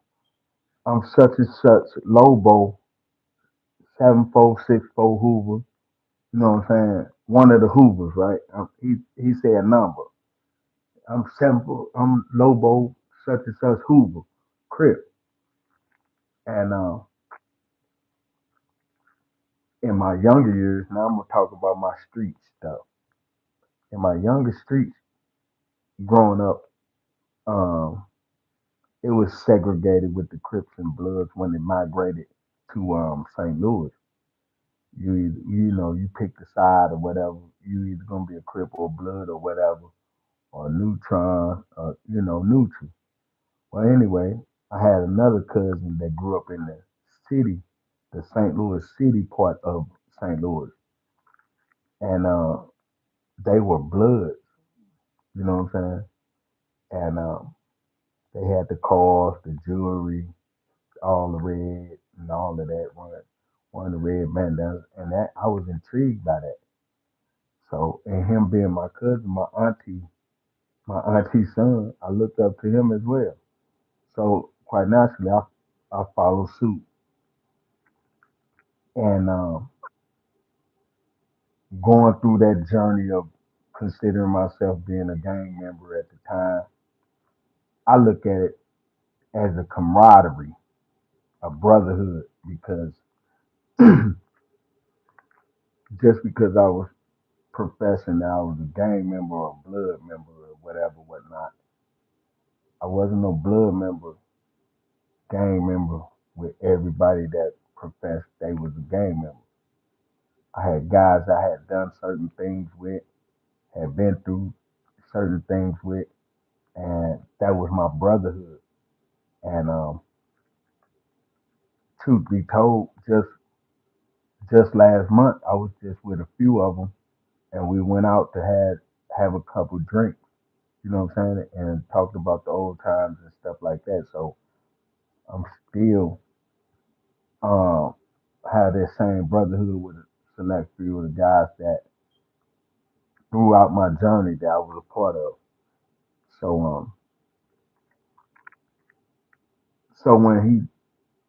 such and such Lobo, 7'4", 6'4" Hoover. You know what I'm saying? One of the Hoovers, right? He said a number. I'm 7'4", I'm Lobo, such and such Hoover, Crip. And in my younger years, now I'm gonna talk about my street stuff. In my younger streets, growing up, um, it was segregated with the Crips and Bloods when they migrated to St. Louis. You pick the side or whatever. You either gonna be a Crip or Blood or whatever, or neutron, or neutral. Well, anyway, I had another cousin that grew up in the city, the St. Louis city part of St. Louis, and they were Bloods. You know what I'm saying? And they had the cars, the jewelry, all the red and all of that. One of the red bandanas, and that I was intrigued by that. So, and him being my cousin, my auntie's son, I looked up to him as well. So, quite naturally, I followed suit. And going through that journey of considering myself being a gang member at the time, I look at it as a camaraderie, a brotherhood, because just because I was professing that I was a gang member or a blood member or whatever, whatnot, I wasn't no blood member, gang member with everybody that professed they was a gang member. I had guys I had done certain things with, had been through certain things with, and that was my brotherhood. And truth be told, just last month I was just with a few of them, and we went out to have a couple drinks. You know what I'm saying? And talked about the old times and stuff like that. So I'm still um have that same brotherhood with a select few of the guys that throughout my journey that I was a part of. So so when he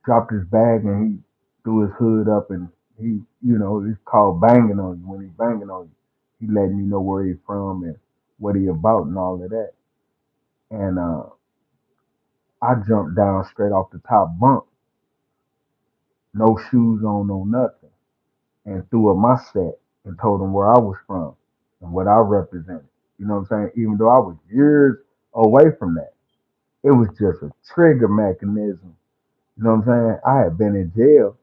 dropped his bag and he threw his hood up and he's called banging on you. When he banging on you, he letting you know where he from and what he about and all of that. And I jumped down straight off the top bunk, no shoes on, no nothing, and threw up my set and told him where I was from and what I represented. You know what I'm saying? Even though I was years away from that, it was just a trigger mechanism. You know what I'm saying? I had been in jail,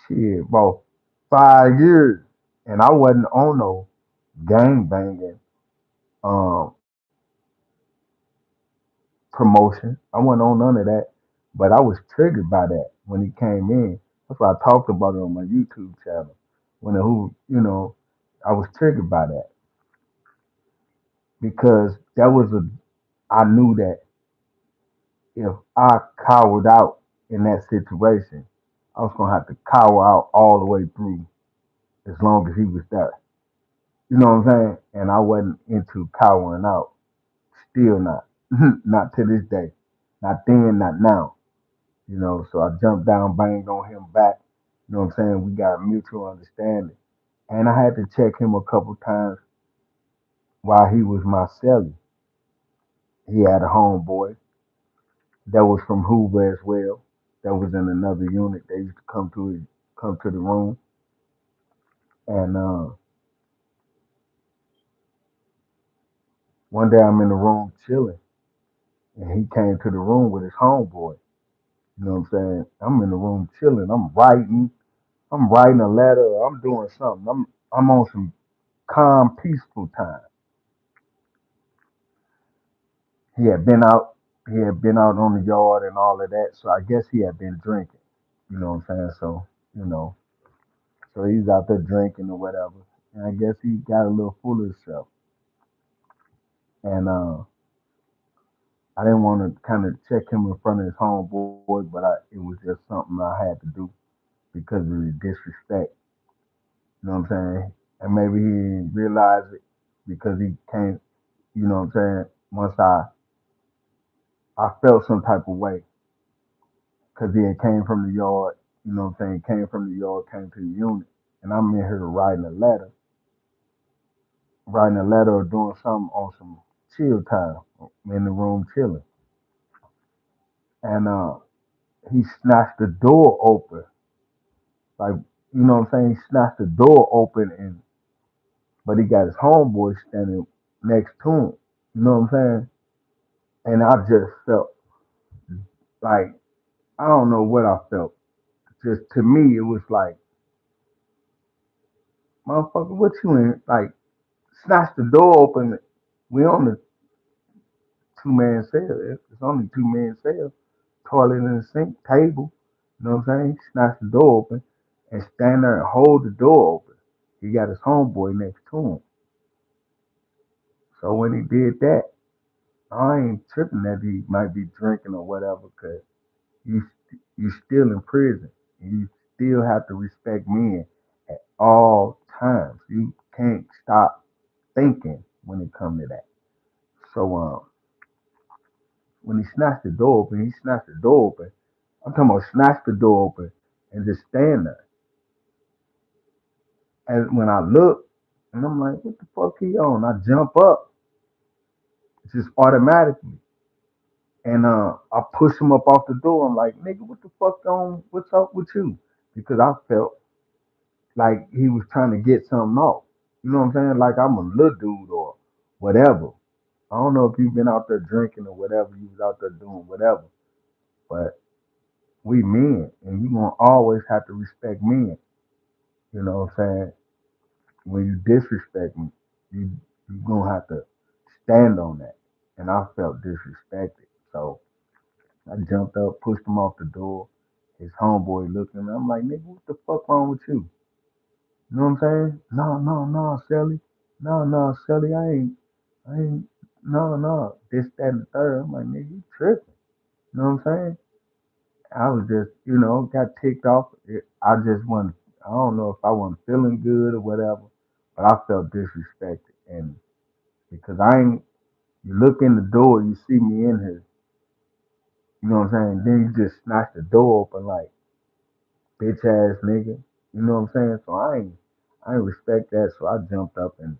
shit, about 5 years, and I wasn't on no gang banging um, promotion. I wasn't on none of that, but I was triggered by that when he came in. That's why I talked about it on my YouTube channel. When the who, I was triggered by that because that was I knew that if I cowered out in that situation, I was gonna have to cower out all the way through as long as he was there. You know what I'm saying? And I wasn't into cowering out. Still not. Not to this day. Not then, not now. So I jumped down, banged on him back. You know what I'm saying? We got a mutual understanding. And I had to check him a couple times while he was my cellie. He had a homeboy. that was from Hoover as well. That was in another unit. They used to come to the room, and one day I'm in the room chilling, and he came to the room with his homeboy. You know what I'm saying? I'm in the room chilling. I'm writing. I'm writing a letter. I'm doing something. I'm on some calm, peaceful time. He had been out. He had been out on the yard and all of that. So I guess he had been drinking. You know what I'm saying? So you know, so he's out there drinking or whatever. And I guess he got a little full of himself. And I didn't want to kind of check him in front of his homeboy, but it was just something I had to do because of the disrespect. You know what I'm saying? And maybe he didn't realize it because he came. You know what I'm saying? Once I felt some type of way because he had came from the yard. You know what I'm saying? Came from the yard, came to the unit, and I'm in here writing a letter or doing something on some chill time in the room chilling. And he snatched the door open. Like, you know what I'm saying? He snatched the door open and but he got his homeboy standing next to him. You know what I'm saying? And I just felt like I don't know what I felt. Just to me it was like, motherfucker, what you in? Like, snatched the door open. We on the 2-man cell. It's only 2-man cell. Toilet and a sink, table. You know what I'm saying? Snatch the door open and stand there and hold the door open. He got his homeboy next to him. So when he did that, I ain't tripping that he might be drinking or whatever, cause you you still in prison. You still have to respect men at all times. You can't stop thinking when it comes to that. So when he snatched the door open, he snatched the door open. I'm talking about snatch the door open and just stand there. And when I look, and I'm like, what the fuck he on? I jump up just automatically. And I push him up off the door. I'm like, nigga, what the fuck on? What's up with you? Because I felt like he was trying to get something off. You know what I'm saying? Like I'm a little dude or whatever. I don't know if you've been out there drinking or whatever, you was out there doing whatever. But we men, and you gonna always have to respect men. You know what I'm saying? When you disrespect me, you you gonna have to stand on that. And I felt disrespected. So I jumped up, pushed him off the door. His homeboy looking at me. I'm like, nigga, what the fuck wrong with you? You know what I'm saying? No, no, no, Shelly. No, no, Shelly, I ain't, no, no. This, that, and the third. I'm like, nigga, you tripping. You know what I'm saying? I was just, got ticked off. I just wasn't, I don't know if I wasn't feeling good or whatever, but I felt disrespected. And because I ain't, you look in the door, you see me in here. You know what I'm saying? Then you just snatch the door open like, bitch ass nigga. You know what I'm saying? So I ain't respect that. So I jumped up and,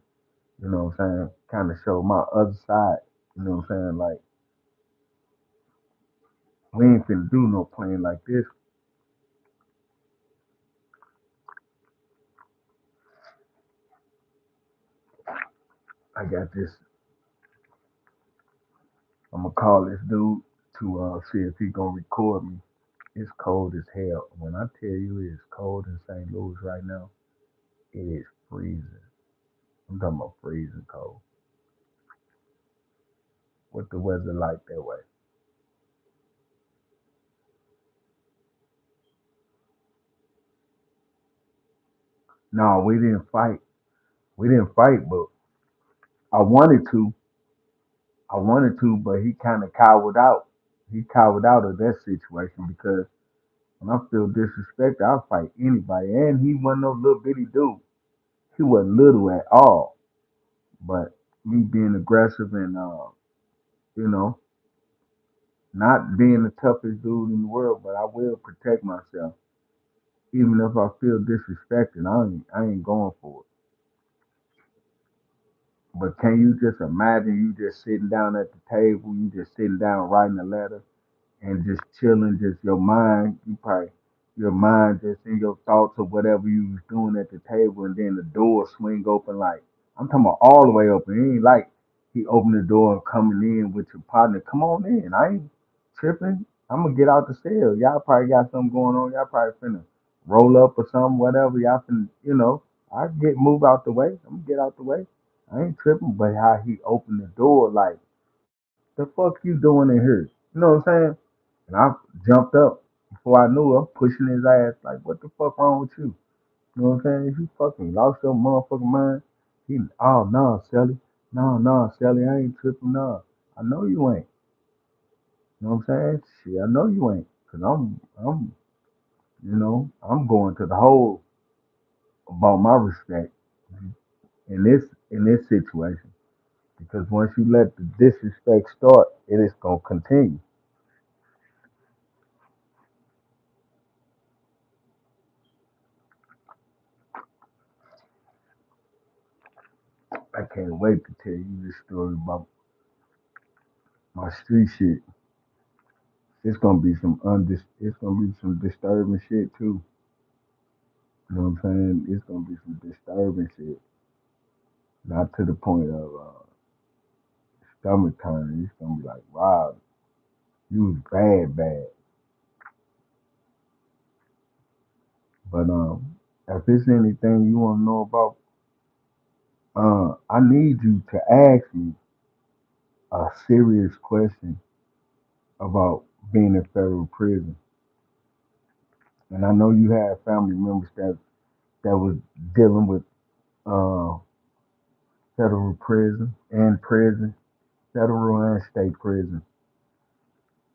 you know what I'm saying, kind of showed my other side. You know what I'm saying? Like, we ain't finna do no playing like this. I got this. I'm gonna call this dude to see if he gonna record me. It's cold as hell. When I tell you it's cold in St. Louis right now, it is freezing. I'm talking about freezing cold. What the weather like that way? No, we didn't fight. We didn't fight, but I wanted to. I wanted to, but he kind of cowered out. He cowered out of that situation because when I feel disrespected, I'll fight anybody. And he wasn't no little bitty dude. He wasn't little at all. But me being aggressive and you know, not being the toughest dude in the world, but I will protect myself. Even if I feel disrespected, I ain't going for it. But can you just imagine you just sitting down at the table, you just sitting down writing a letter, and just chilling, just your mind, your mind just in your thoughts of whatever you was doing at the table, and then the door swing open like I'm talking about all the way open. It ain't like he opened the door and coming in with your partner. Come on in. I ain't tripping. I'm gonna get out the cell. Y'all probably got something going on. Y'all probably finna roll up or something, whatever. Y'all finna, I get move out the way. I'm gonna get out the way. I ain't tripping, but how he opened the door like the fuck you doing in here? You know what I'm saying? And I jumped up before I knew her, pushing his ass like, what the fuck wrong with you? You know what I'm saying? If you fucking lost your motherfucking mind, oh no, Shelly. No, no, Shelly, I ain't tripping, no. I know you ain't. You know what I'm saying? Shit, I know you ain't. Cause I'm going to the hole about my respect in this situation. Because once you let the disrespect start, it is gonna continue. I can't wait to tell you this story about my street shit. It's gonna be some disturbing shit too. You know what I'm saying? It's gonna be some disturbing shit. Not to the point of stomach turning. It's gonna be like, wow, you was bad, bad. But if there's anything you wanna know about, I need you to ask me a serious question about being in federal prison. And I know you have family members that was dealing with uh federal prison, federal and state prison,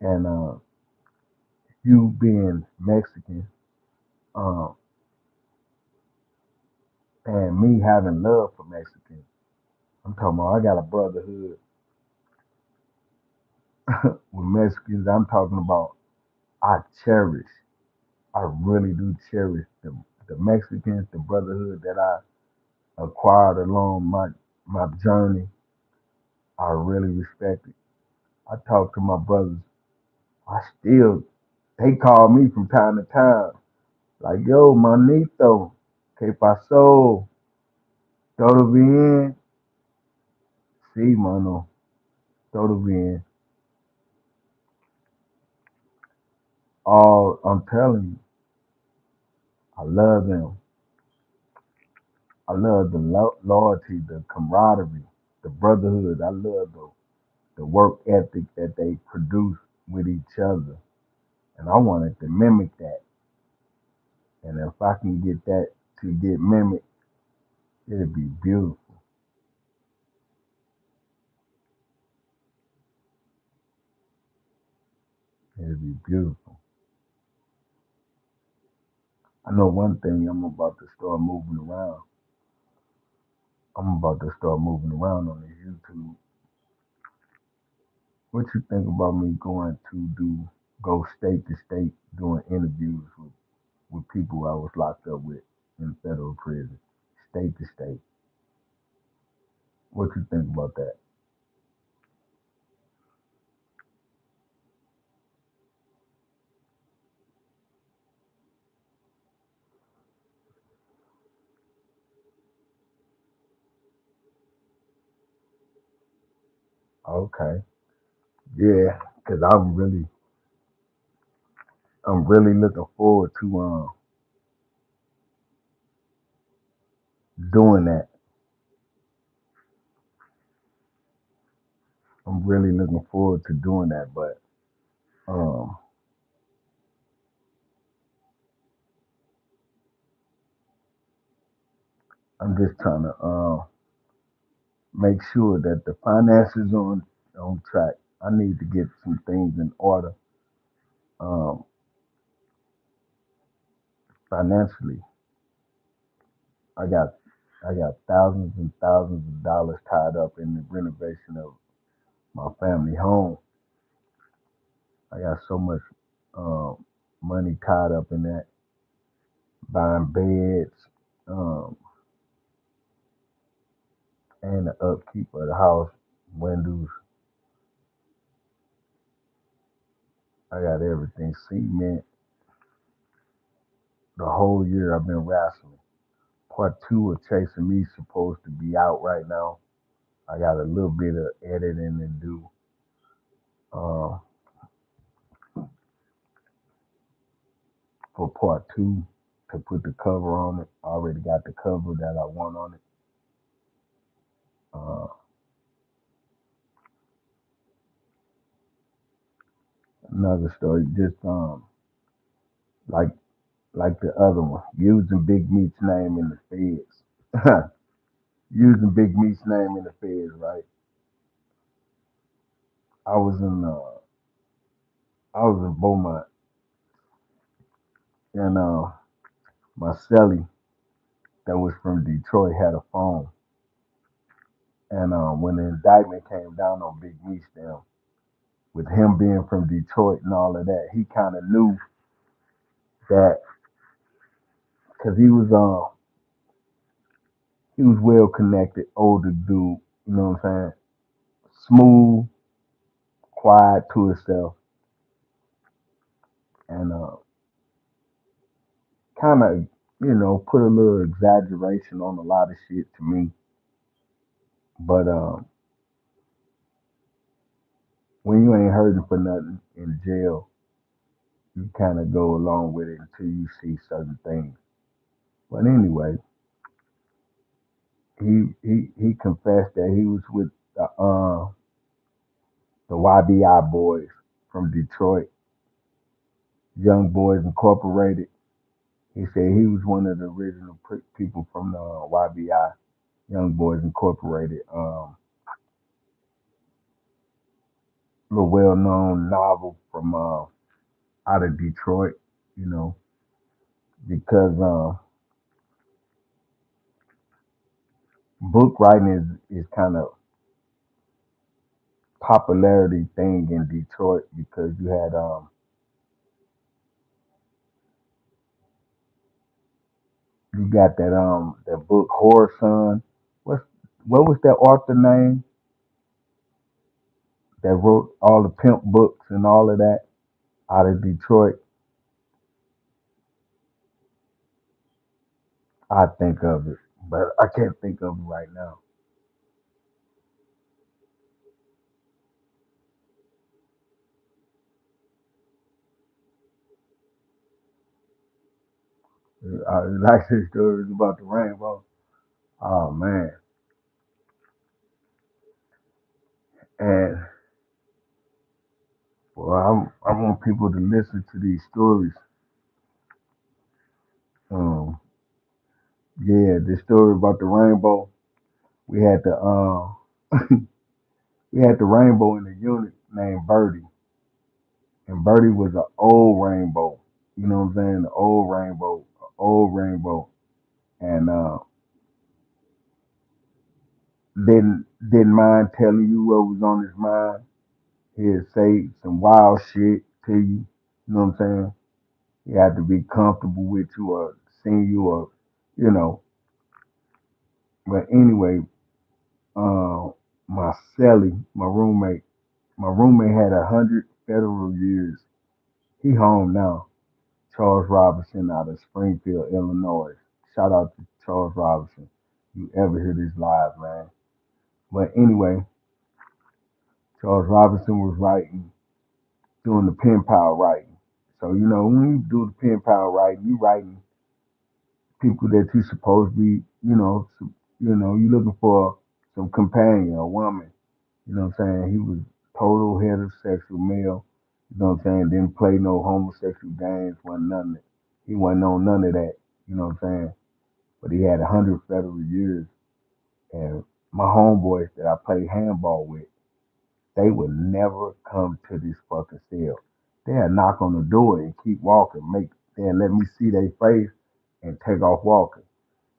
and you being Mexican, uh, and me having love for Mexicans. I'm talking about I got a brotherhood with Mexicans. I'm talking about I cherish, I really do cherish the Mexicans, the brotherhood that I acquired along my journey. I really respect it. I talk to my brothers. I still, they call me from time to time. Like, yo, manito, ¿qué pasó? ¿Todo bien? Sí, mano, todo bien. All, I'm telling you, I love them. I love the loyalty, the camaraderie, the brotherhood. I love the work ethic that they produce with each other. And I wanted to mimic that. And if I can get that to get mimicked, it'd be beautiful. It'd be beautiful. I know one thing I'm about to start moving around. I'm about to start moving around on this YouTube. What you think about me going to go state to state doing interviews with people I was locked up with in federal prison, state to state? What you think about that? Okay, yeah, because I'm really looking forward to doing that. I'm really looking forward to doing that, but um, I'm just trying to make sure that the finances on track. I need to get some things in order um, financially. I got I got thousands and thousands of dollars tied up in the renovation of my family home. I got so much um, money tied up in that, buying beds, um, and the upkeep of the house, windows, I got everything. See, man, the whole year I've been wrestling. Part two of Chasing Me supposed to be out right now. I got a little bit of editing to do uh, for part two to put the cover on it. I already got the cover that I want on it. Uh, Another story, just like like the other one, using Big Meech's name in the feds. Using Big Meech's name in the feds, right? I was in Beaumont, and my celly that was from Detroit had a phone, and when the indictment came down on Big Meech, them with him being from Detroit and all of that, he kind of knew that because he was well connected, older dude, you know what I'm saying? Smooth, quiet to himself, and kind of put a little exaggeration on a lot of shit to me. But when you ain't hurting for nothing in jail, you kind of go along with it until you see certain things. But anyway, he confessed that he was with the YBI boys from Detroit, Young Boys Incorporated. He said he was one of the original people from the YBI, Young Boys Incorporated, a well-known novel from out of Detroit, you know, because book writing is kind of popularity thing in Detroit because you got that book Horror Son. What what was that author name that wrote all the pimp books and all of that out of Detroit? I think of it, but I can't think of it right now. I like this stories about the rainbow. Oh man, and I want people to listen to these stories. Um, yeah, the story about the rainbow. We had the we had the rainbow in the unit named Birdie, and Birdie was an old rainbow. You know what I'm saying? The old rainbow, and didn't mind telling you what was on his mind. He'd say some wild shit to you. You know what I'm saying? He had to be comfortable with you or seeing you or you know. But anyway, uh, my celly, my roommate had 100 federal years. He home now. Charles Robinson out of Springfield, Illinois. Shout out to Charles Robinson. You ever hear this live, man? But anyway, Charles Robinson was writing, doing the pen pal writing. So when you do the pen pal writing, you writing people that you supposed to be, you looking for some companion, a woman. You know what I'm saying? He was total heterosexual male. You know what I'm saying? Didn't play no homosexual games, wasn't none of it. He wasn't on none of that. You know what I'm saying? But he had 100 federal years. And my homeboys that I played handball with, they would never come to this fucking cell. They'd knock on the door and keep walking. They'd let me see their face and take off walking.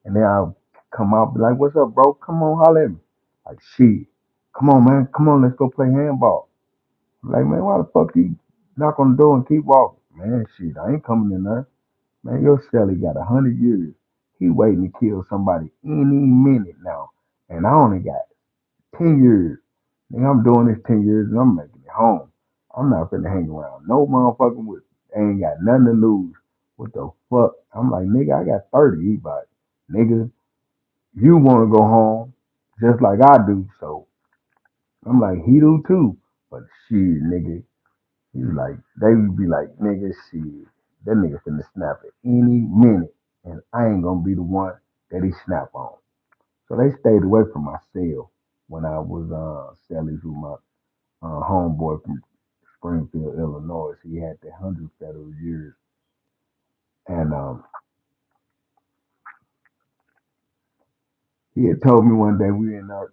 And then I'll come out, be like, "What's up, bro? Come on, holler at me." Like, shit. Come on, man. Come on, let's go play handball. I'm like, man, why the fuck you knock on the door and keep walking? Man, shit, I ain't coming in there. Man, your Shelly got 100 years. He waiting to kill somebody any minute now. And I only got 10 years. Nigga, I'm doing this 10 years and I'm making it home. I'm not finna hang around no motherfucker with ain't got nothing to lose. What the fuck? I'm like, nigga, I got 30. He like, nigga, you wanna go home just like I do, so I'm like, he do too. But shit, nigga, he's like, they would be like, nigga, shit, that nigga finna snap at any minute, and I ain't gonna be the one that he snap on. So they stayed away from my cell when I was selling through my homeboy from Springfield, Illinois. He had the 100 federal years, and he had told me one day we in there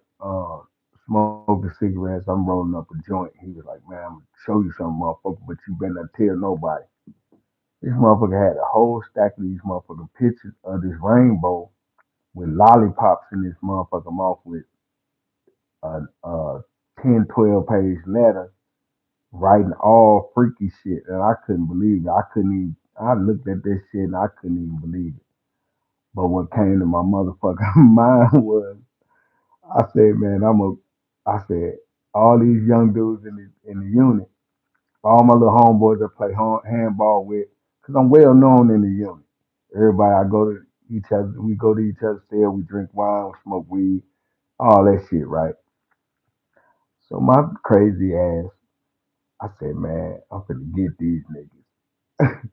smoking cigarettes. I'm rolling up a joint. He was like, "Man, I'm gonna show you something, motherfucker, but you better not tell nobody." This motherfucker had a whole stack of these motherfucking pictures of this rainbow with lollipops in this motherfucker mouth with a 10, 12 page letter writing all freaky shit. And I couldn't believe it. I couldn't even, I looked at this shit and I couldn't even believe it. But what came to my motherfucking mind was, I said, man, I said, all these young dudes in the unit, all my little homeboys that play handball with, because I'm well known in the unit. Everybody, I go to each other, we go to each other's cell, we drink wine, we smoke weed, all that shit, right? So my crazy ass, I said, man, I'm finna get these niggas.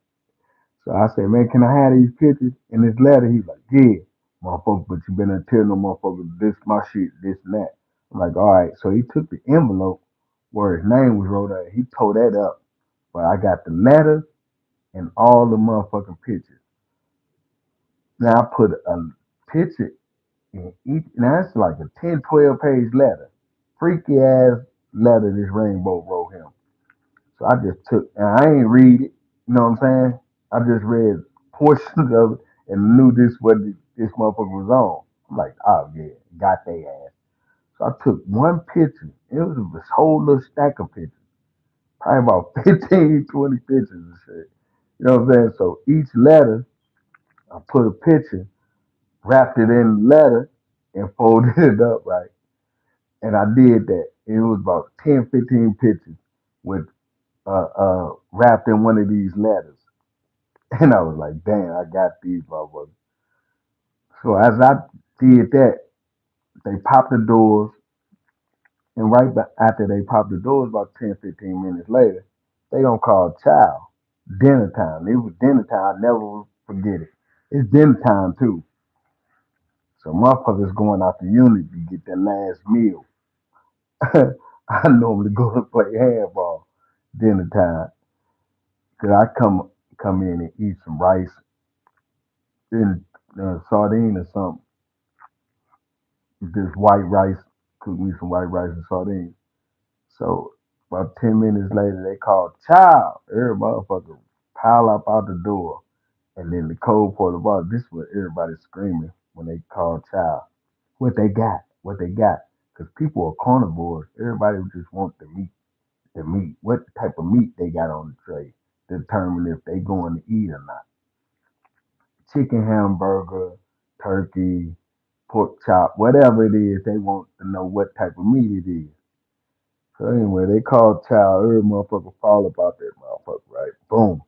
So I said, man, can I have these pictures in this letter? He's like, yeah, motherfucker, but you better not tell no motherfucker this my shit, this and that. I'm like, all right. So he took the envelope where his name was wrote out. He tore that up, but I got the letter and all the motherfucking pictures. Now I put a picture in each. Now it's like a 10, 12 page letter. Freaky ass letter this Rainbow wrote him. So I just took, and I ain't read it. You know what I'm saying? I just read portions of it and knew this motherfucker was on. I'm like, oh yeah, got they ass. So I took one picture. It was this whole little stack of pictures, probably about 15, 20 pictures and shit. You know what I'm saying? So each letter, I put a picture, wrapped it in the letter, and folded it up right. And I did that. It was about 10, 15 pictures with wrapped in one of these letters. And I was like, damn, I got these motherfuckers. So as I did that, they popped the doors, and after they popped the doors, about 10, 15 minutes later, they gonna call child. Dinner time. It was dinner time. I never will forget it. It's dinner time too. So motherfuckers going out the unit to get their last meal. I normally go to play handball dinner time. Cause I come in and eat some rice and sardine or something. This white rice, cook me some white rice and sardines. So about 10 minutes later, they called child. Every motherfucker pile up out the door, and then the cold part about this was everybody screaming when they called child. What they got? What they got? Because people are carnivores. Everybody just want the meat. The meat. What type of meat they got on the tray to determine if they going to eat or not. Chicken hamburger, turkey, pork chop, whatever it is, they want to know what type of meat it is. So anyway, they called child, every motherfucker fall about that motherfucker, right? Boom.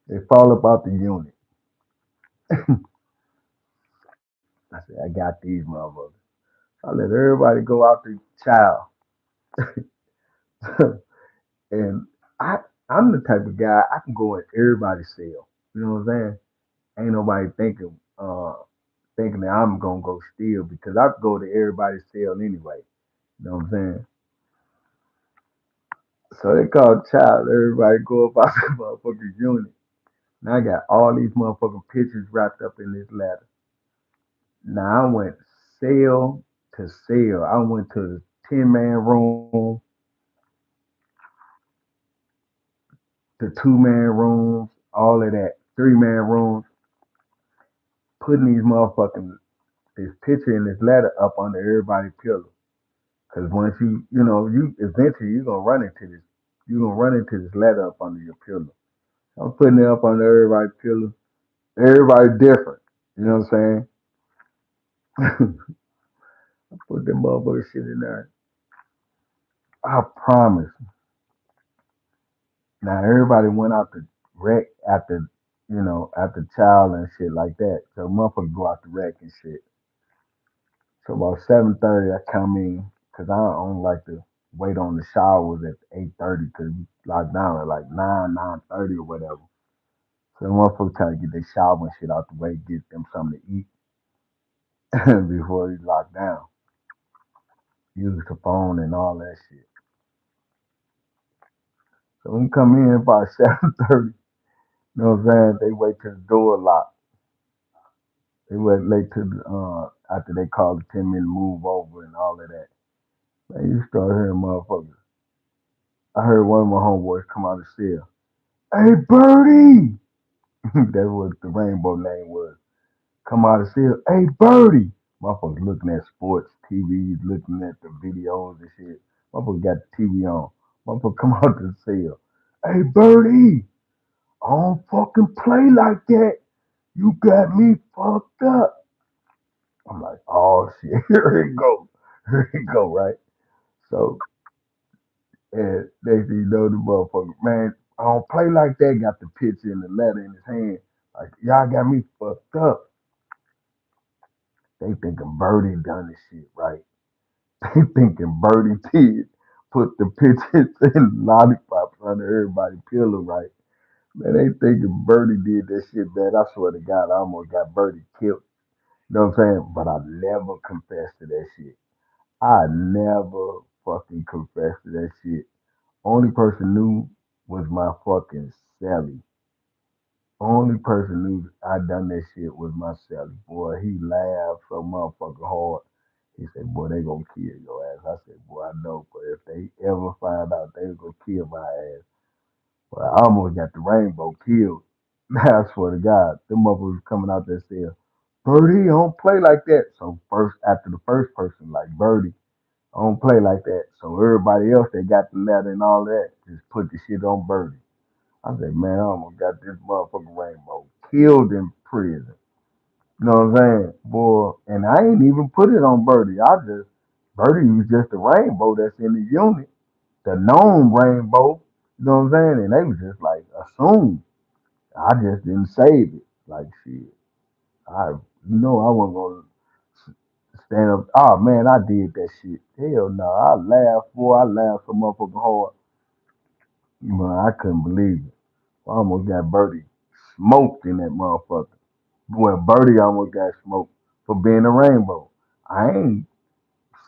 They fall about the unit. I said, I got these motherfuckers. I let everybody go out the child. And I I'm the type of guy I can go in everybody's cell. You know what I'm saying? Ain't nobody thinking that I'm gonna go steal because I go to everybody's cell anyway. You know what I'm saying? So they called child, everybody go about the motherfucking unit. Now I got all these motherfucking pictures wrapped up in this letter. Now I went cell to cell. I went to the 10-man room, the 2-man rooms, all of that, 3-man rooms, putting these motherfucking this picture and this letter up under everybody's pillow. Cause once you eventually you're gonna run into this letter up under your pillow. I'm putting it up under everybody's pillow. Everybody different. You know what I'm saying? I put that motherfucker shit in there. I promise. Now everybody went out to wreck after, after child and shit like that. So motherfuckers go out to wreck and shit. So about 7:30, I come in because I don't like to wait on the showers at 8:30 because we lock down at like 9:30 or whatever. So the motherfuckers try to get their shower and shit out the way, get them something to eat before we lock down. Use the phone and all that shit. So when we come in about 7:30, you know what I'm saying? They wait till the door locked. They wait late till after they call the 10-minute move over and all of that. Man, you start hearing motherfuckers. I heard one of my homeboys come out of the cell. Hey, Birdie! That's what the rainbow name was. Come out of the cell. Hey, Birdie! Motherfuckers looking at sports, TVs, looking at the videos and shit. Motherfuckers got the TV on. Motherfuckers come out the cell. Hey, Birdie! I don't fucking play like that. You got me fucked up. I'm like, oh shit, here it go. Here it go, right? So, and next thing you know, the motherfucker, man, I don't play like that. Got the picture and the letter in his hand. Like, y'all got me fucked up. They thinking Birdie done this shit, right? They thinking Birdie did put the pictures and lollipops under everybody's pillow, right? Man, they thinking Birdie did that shit, man. I swear to God, I almost got Birdie killed. You know what I'm saying? But I never confessed to that shit. I never fucking confessed to that shit. Only person knew was my fucking Sally. Only person knew I done that shit was my Sally. Boy, he laughed so motherfucking hard. He said, boy, they gonna kill your ass. I said, boy, I know, but if they ever find out, they was gonna kill my ass. But I almost got the rainbow killed. I swear to God, them motherfuckers coming out there saying, Birdie, I don't play like that. So first, after the first person, like Birdie, I don't play like that. So everybody else that got the letter and all that just put the shit on Birdie. I said, man, I almost got this motherfucking rainbow killed in prison. You know what I'm saying? Boy, and I ain't even put it on Birdie. Birdie was just a rainbow that's in the unit, the known rainbow. You know what I'm saying? And they was just like assumed. I just didn't save it. Like shit. I wasn't gonna stand up. Oh man, I did that shit. Hell no, I laughed, boy. I laughed so motherfucking hard. Man, I couldn't believe it. I almost got Birdie smoked in that motherfucker. Boy, Birdie almost got smoked for being a rainbow. I ain't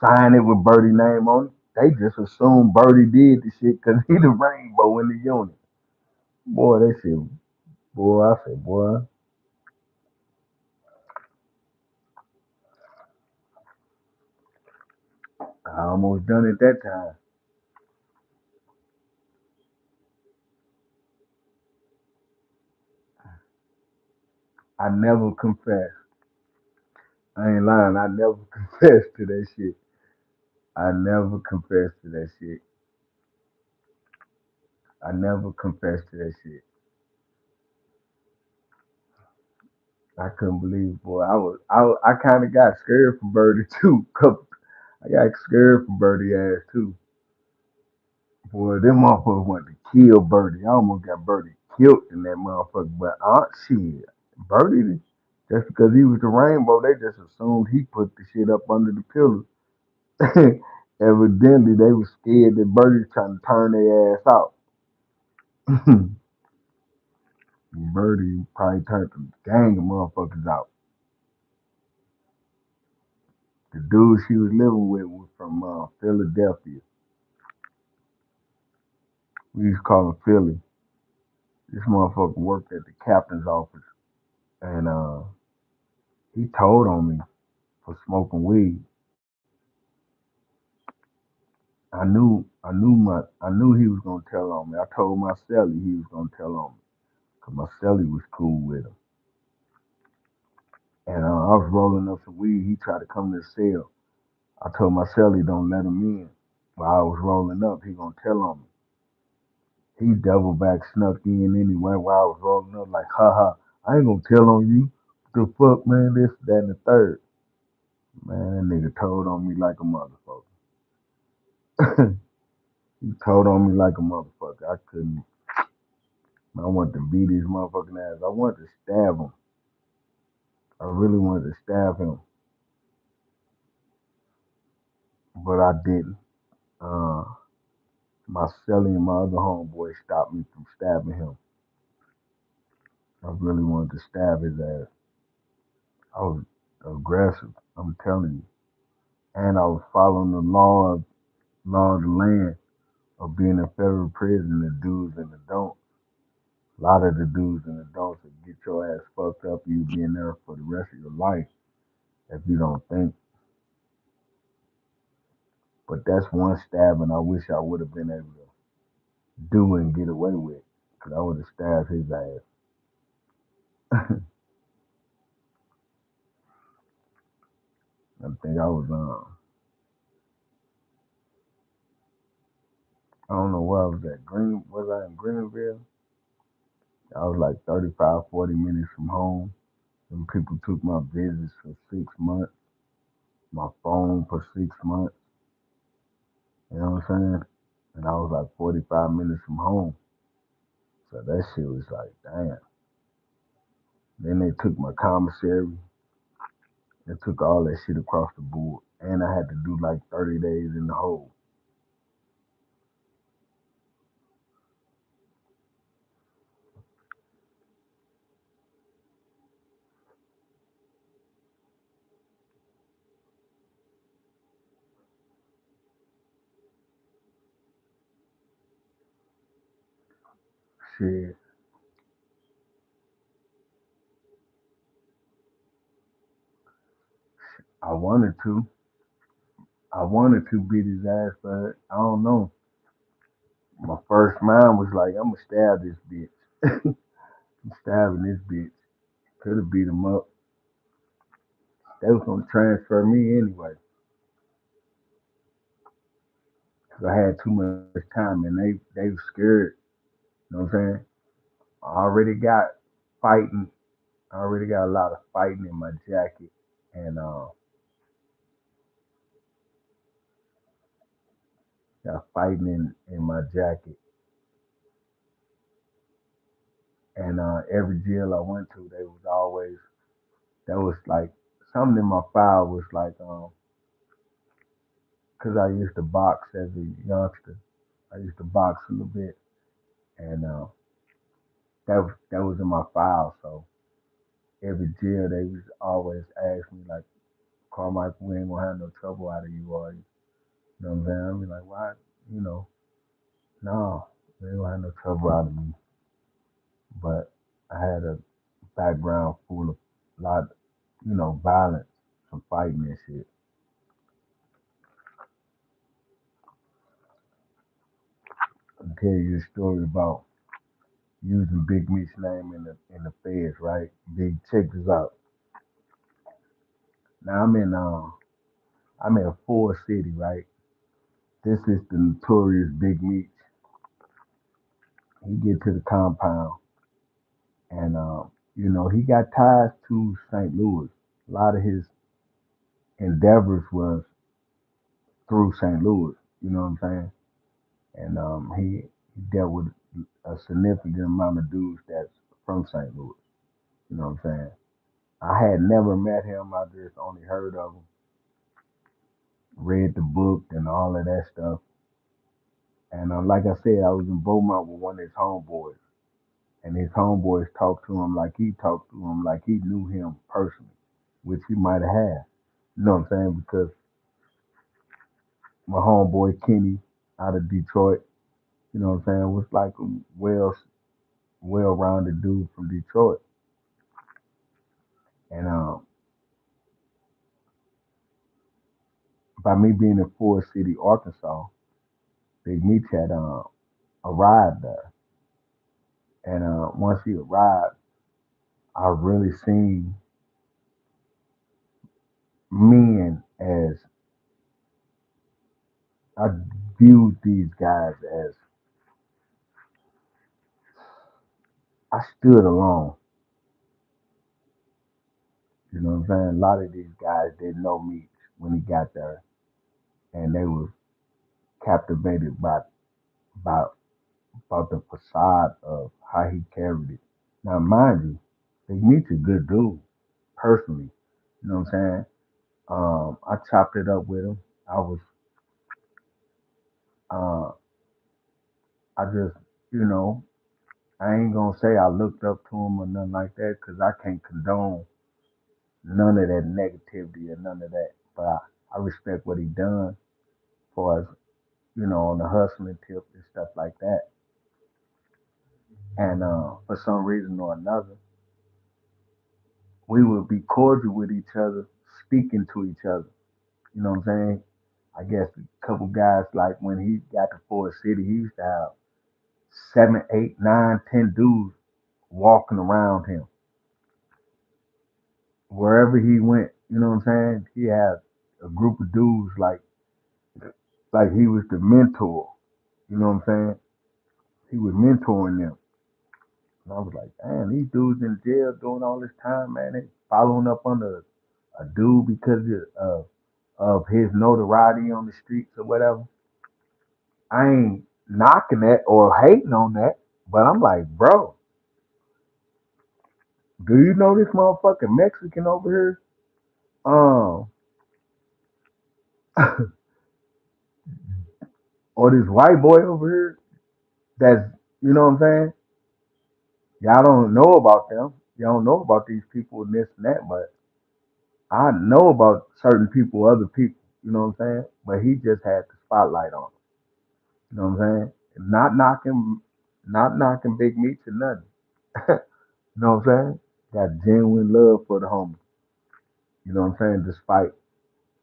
signed it with Birdie name on it. They just assumed Birdie did the shit because he the rainbow in the unit. Boy, that shit, boy, I said, boy, I almost done it that time. I never confessed. I ain't lying. I never confessed to that shit. I never confessed to that shit. I never confessed to that shit. I couldn't believe, boy. I kind of got scared for Birdie too. I got scared for Birdie ass too. Boy, them motherfuckers wanted to kill Birdie. I almost got Birdie killed in that motherfucker. But shit, Birdie, just because he was the rainbow, they just assumed he put the shit up under the pillow. Evidently, they was scared that Birdie trying to turn their ass out. Birdie probably turned a gang of motherfuckers out. The dude she was living with was from Philadelphia. We used to call him Philly. This motherfucker worked at the captain's office, and he told on me for smoking weed. I knew he was gonna tell on me. I told my celly he was gonna tell on me, cause my celly was cool with him. And I was rolling up some weed. He tried to come to the cell. I told my celly don't let him in. While I was rolling up, he gonna tell on me. He double back snuck in anyway while I was rolling up like, ha ha, I ain't gonna tell on you. The fuck, man, this, that, and the third. Man, that nigga told on me like a motherfucker. He told on me like a motherfucker. I couldn't. I wanted to beat his motherfucking ass. I wanted to stab him. I really wanted to stab him, but I didn't. Uh, my Sally and my other homeboy stopped me from stabbing him. I really wanted to stab his ass. I was aggressive. I'm telling you, and I was following law of the land of being in federal prison. The do's and the don'ts. A lot of the do's and the don'ts will get your ass fucked up. You be in there for the rest of your life if you don't think. But that's one stabbing I wish I would have been able to do and get away with, because I would have stabbed his ass. I think I was I don't know where I was at. Was I in Greenville? I was like 35, 40 minutes from home. And people took my visits for 6 months, my phone for 6 months. You know what I'm saying? And I was like 45 minutes from home. So that shit was like, damn. Then they took my commissary. They took all that shit across the board. And I had to do like 30 days in the hole. Shit. I wanted to. I wanted to beat his ass, but I don't know. My first mind was like, I'm gonna stab this bitch. I'm stabbing this bitch. Could have beat him up. They was gonna transfer me anyway, 'cause I had too much time and they was scared. You know what I'm saying? I already got fighting. I already got a lot of fighting in my jacket, and got fighting in my jacket. And every jail I went to, they was always that was like something in my file was like 'cause I used to box as a youngster. I used to box a little bit, and that was in my file. So every jail they was always ask me like, Carmichael, we ain't gonna have no trouble out of you, are you? You know what I'm saying? I be like, why? You know, no, we ain't gonna have no trouble out of me. But I had a background full of lot, violence, some fighting and shit. I'll tell you a story about using Big Meech's name in the feds, right? Big, check this out. Now I'm in Ford City, right? This is the notorious Big Meech. He get to the compound, and he got ties to St. Louis. A lot of his endeavors was through St. Louis. You know what I'm saying? And he dealt with a significant amount of dudes that's from St. Louis. You know what I'm saying? I had never met him. I just only heard of him, read the book and all of that stuff. And like I said, I was in Beaumont with one of his homeboys, and his homeboys talked to him like he talked to him like he knew him personally, which he might have had. You know what I'm saying? Because my homeboy Kenny out of Detroit, you know what I'm saying, was like a well-rounded dude from Detroit. And by me being in Forest City, Arkansas, Big Meech had arrived there. And once he arrived, I really seen men as I viewed these guys as I stood alone. You know what I'm saying? A lot of these guys didn't know me when he got there, and they was captivated by about the facade of how he carried it. Now, mind you, Big Meech a good dude, personally. You know what I'm saying? I chopped it up with him. I was, uh, I just, you know, I ain't gonna say I looked up to him or nothing like that, 'cause I can't condone none of that negativity or none of that. But I respect what he done for us, on the hustling tip and stuff like that. And for some reason or another, we would be cordial with each other, speaking to each other. You know what I'm saying? I guess a couple guys, like when he got to Ford City, he used to have 7, 8, 9, 10 dudes walking around him wherever he went. You know what I'm saying? He had a group of dudes like he was the mentor. You know what I'm saying? He was mentoring them. And I was like, damn, these dudes in jail doing all this time, man. They following up on a dude because of his notoriety on the streets or whatever. I ain't knocking that or hating on that, but I'm like, bro, do you know this motherfucking Mexican over here? Um, or this white boy over here that's, you know what I'm saying? Y'all don't know about them. Y'all don't know about these people and this and that, but I know about certain people, other people, you know what I'm saying? But he just had the spotlight on him. You know what I'm saying? Not knocking Big Meech or nothing. You know what I'm saying? Got genuine love for the homie. You know what I'm saying? Despite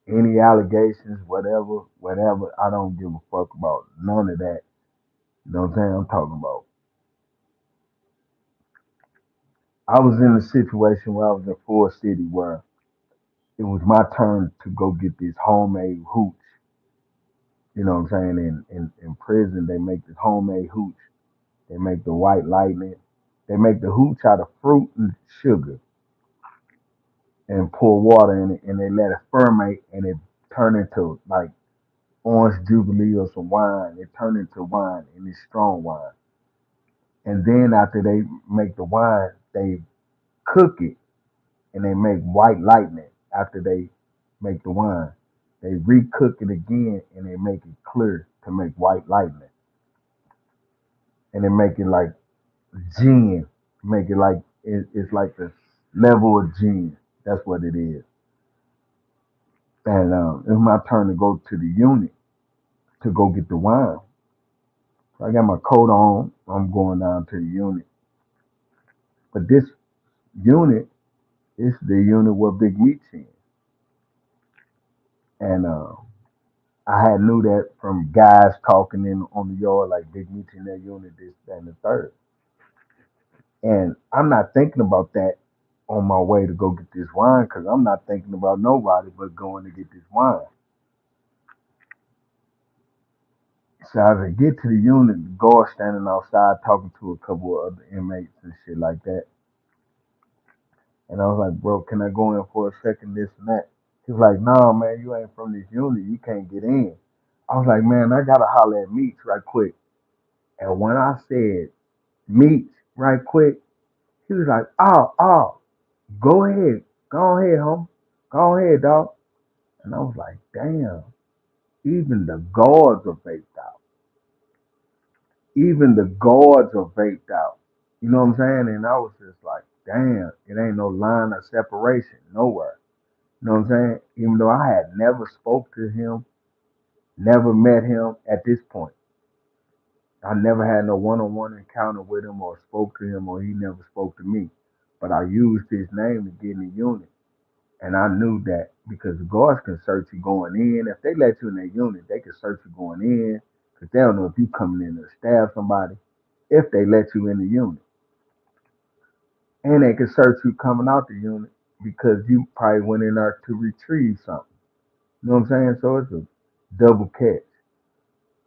any allegations, whatever, I don't give a fuck about none of that. You know what I'm saying? I'm talking about. I was in a situation where I was in Ford City where it was my turn to go get this homemade hooch. You know what I'm saying? In prison, they make this homemade hooch. They make the white lightning. They make the hooch out of fruit and sugar and pour water in it, and they let it ferment, and it turn into like orange jubilee or some wine. It turn into wine, and it's strong wine. And then after they make the wine, they cook it, and they make white lightning after they make the wine. They recook it again, and they make it clear to make white lightning, and they make it like gin. Make it like it's like the level of gin. That's what it is. And it's my turn to go to the unit to go get the wine. So I got my coat on. I'm going down to the unit. But this unit is the unit where Big Meech in. And I had knew that from guys talking in on the yard like Big Meech in that unit, this, that, and the third. And I'm not thinking about that on my way to go get this wine because I'm not thinking about nobody but going to get this wine. So as I get to the unit, the guard standing outside talking to a couple of other inmates and shit like that. And I was like, bro, can I go in for a second, this and that? He was like, nah, man, you ain't from this unit. You can't get in. I was like, man, I got to holler at Meech right quick. And when I said Meech right quick, he was like, oh, go ahead. Go ahead, home. Go ahead, dog. And I was like, damn, even the guards are faked out. Even the guards are faked out. You know what I'm saying? And I was just like, damn, it ain't no line of separation nowhere. You know what I'm saying? Even though I had never spoke to him, never met him at this point. I never had no one-on-one encounter with him or spoke to him or he never spoke to me. But I used his name to get in the unit. And I knew that because the guards can search you going in. If they let you in their unit, they can search you going in because they don't know if you coming in to stab somebody if they let you in the unit. And they can search you coming out the unit because you probably went in there to retrieve something. You know what I'm saying? So it's a double catch.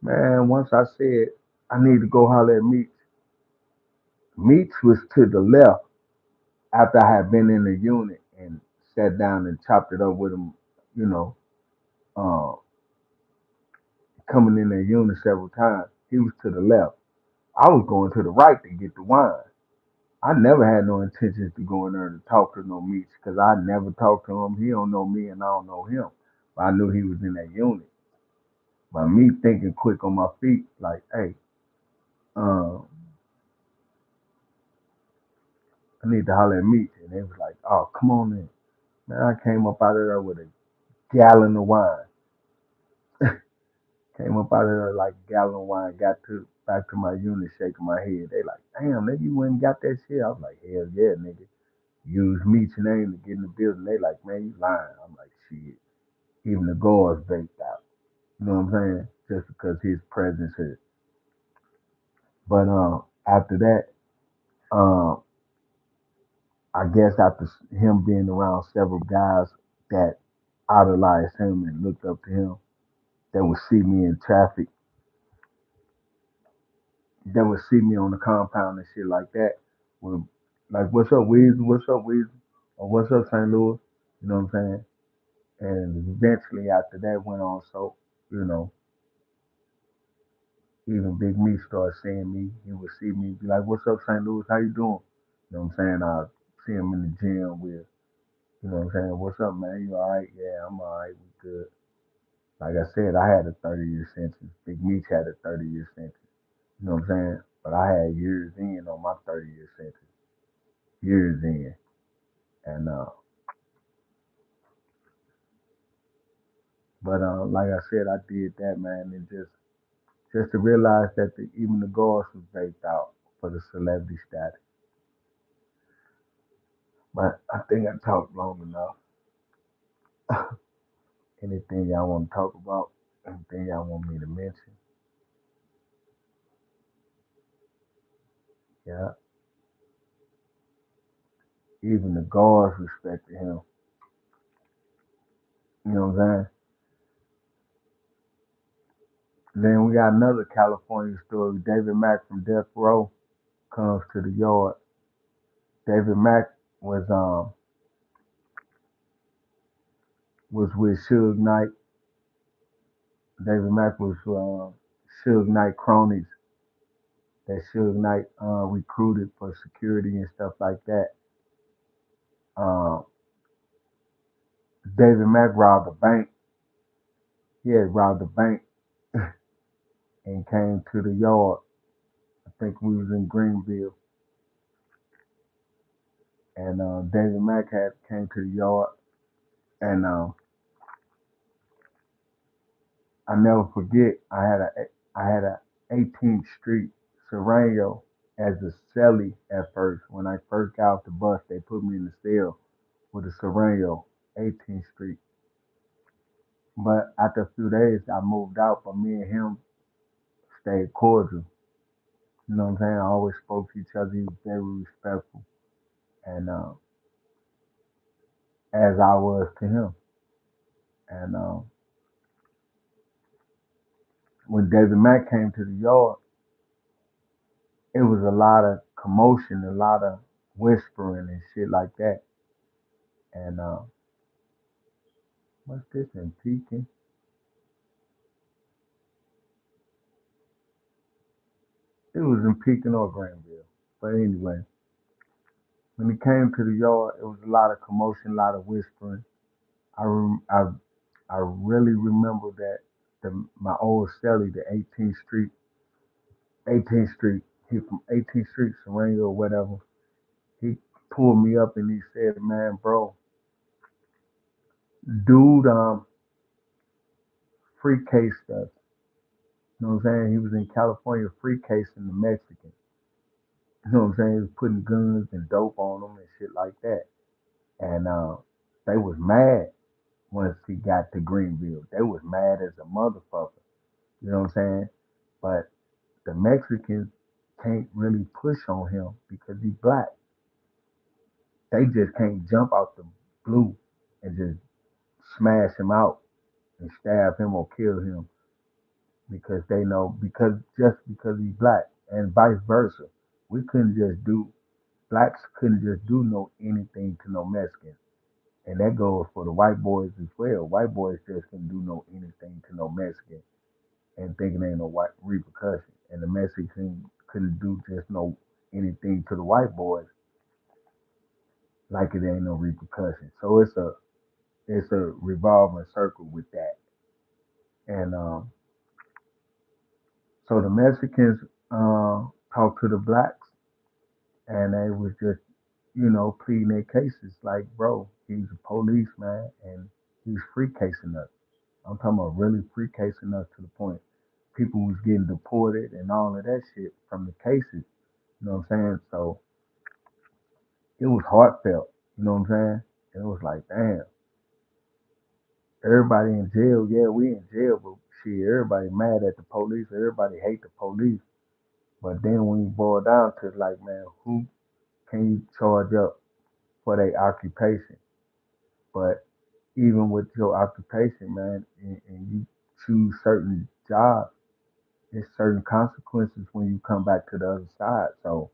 Man, once I said I need to go holler at Meech, Meech was to the left after I had been in the unit and sat down and chopped it up with him, you know, uh, coming in the unit several times. He was to the left. I was going to the right to get the wine. I never had no intentions to go in there to talk to no Meech because I never talked to him. He don't know me and I don't know him. But I knew he was in that unit. But me thinking quick on my feet, like, hey, um, I need to holler at Meech. And they was like, oh, come on in. Man, I came up out of there with a gallon of wine. Came up out of there like a gallon of wine, got to back to my unit shaking my head. They like, damn, nigga, you went and got that shit. I was like, hell yeah, nigga. Use Meech's name to get in the building. They like, man, you lying. I'm like, shit. Even the guards baked out. You know what I'm saying? Just because his presence here. But after that, um, I guess after him being around several guys that idolized him and looked up to him, that would see me in traffic, that would see me on the compound and shit like that. With like, what's up, Weezy? What's up, Weezy? Or what's up, St. Louis? You know what I'm saying? And eventually after that went on, so you know, even Big Meech started seeing me. He would see me, be like, "What's up, St. Louis? How you doing?" You know what I'm saying? I see him in the gym with, you know what I'm saying? "What's up, man? You all right?" "Yeah, I'm all right. We good." Like I said, I had a 30-year sentence. Big Meech had a 30-year sentence. You know what I'm saying? But I had years in on my 30-year sentence. Years in, and but like I said, I did that, man, and just to realize that even the guards was baked out for the celebrity status. But I think I talked long enough. Anything y'all want to talk about? Anything y'all want me to mention? Yeah. Even the guards respected him. You know what I'm saying? Then we got another California story. David Mack from Death Row comes to the yard. David Mack was with Suge Knight. David Mack was Suge Knight cronies that Suge Knight recruited for security and stuff like that. Uh, David Mack robbed a bank. He had robbed a bank and came to the yard. I think we was in Greenville, and David Mack had came to the yard, and I never forget. I had a 18th Street Serrano as a celly at first. When I first got off the bus, they put me in the cell with a Serrano, 18th Street. But after a few days, I moved out. But me and him stayed cordial. You know what I'm saying? I always spoke to each other. He was very respectful, and as I was to him. And when David Mack came to the yard, it was a lot of commotion, a lot of whispering and shit like that. And what's this in Pekin? It was in Pekin or Granville. But anyway, when he came to the yard, it was a lot of commotion, a lot of whispering. I rem- I really remember that my old celly, the 18th Street, he from 18th Street, Serena or whatever. He pulled me up and he said, "Man, bro, dude, free case stuff. You know what I'm saying? He was in California free casing the Mexican. You know what I'm saying? He was putting guns and dope on them and shit like that. And they was mad once he got to Greenville. They was mad as a motherfucker. You know what I'm saying? But the Mexicans can't really push on him because he's black. They just can't jump out the blue and just smash him out and stab him or kill him because they know because he's black and vice versa. We couldn't just do blacks couldn't just do no anything to no Mexicans. And that goes for the white boys as well. White boys just couldn't do no anything to no Mexican and thinking ain't no white repercussion. And the Mexican couldn't do just no anything to the white boys like it ain't no repercussion. So it's a revolving circle with that. And so the Mexicans talked to the blacks, and they was just pleading their cases like, bro, he's a policeman and he's free casing us. I'm talking about really free casing us to the point people was getting deported and all of that shit from the cases. You know what I'm saying? So it was heartfelt. You know what I'm saying? It was like, damn, everybody in jail. Yeah, we in jail, but shit, everybody mad at the police. Everybody hate the police. But then when you boil down to it, like, man, who can you charge up for their occupation? But even with your occupation, man, and you choose certain jobs, there's certain consequences when you come back to the other side. So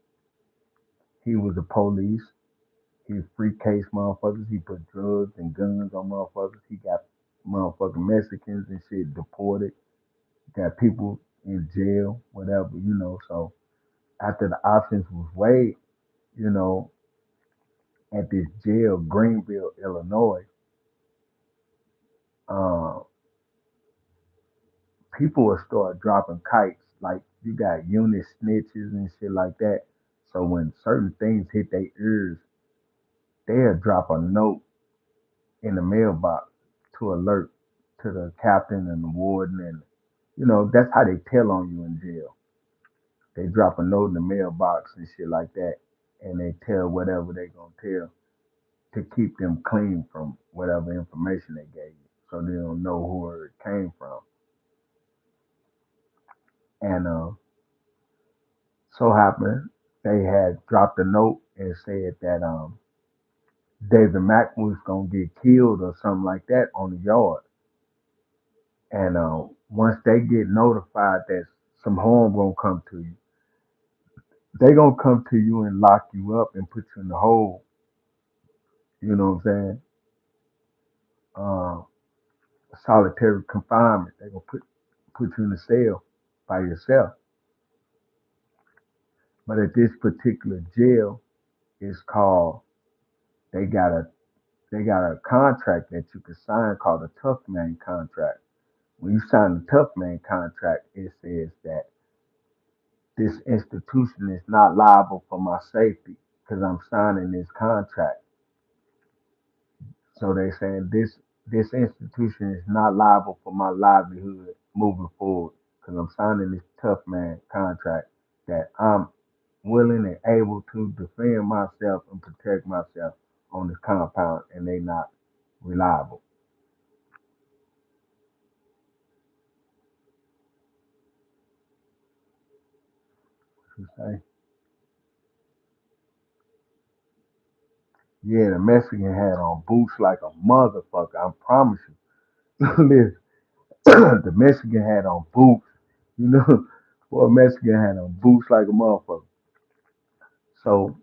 he was the police. He free case motherfuckers. He put drugs and guns on motherfuckers. He got motherfucking Mexicans and shit deported. Got people in jail, whatever. So after the options was weighed, you know, at this jail, Greenville, Illinois, uh, people will start dropping kites. Like you got unit snitches and shit like that. So when certain things hit their ears, they'll drop a note in the mailbox to alert to the captain and the warden, and that's how they tell on you in jail. They drop a note in the mailbox and shit like that, and they tell whatever they gonna tell to keep them clean from whatever information they gave you, so they don't know who it came from. And so happened they had dropped a note and said that David Mack was gonna get killed or something like that on the yard. And once they get notified that some harm gonna come to you, they gonna come to you and lock you up and put you in the hole. You know what I'm saying? Uh, Solitary confinement. They gonna put you in a cell by yourself. But at this particular jail, it's called. They got a they got a contract that you can sign called a tough man contract. When you sign the tough man contract, it says that this institution is not liable for my safety because I'm signing this contract. So they saying this institution is not liable for my livelihood moving forward because I'm signing this tough man contract that I'm willing and able to defend myself and protect myself on this compound, and they not reliable. You say, yeah, the Mexican had on boots like a motherfucker. I promise you. Listen, the Mexican had on boots. You know, boy, Mexican had on boots like a motherfucker. So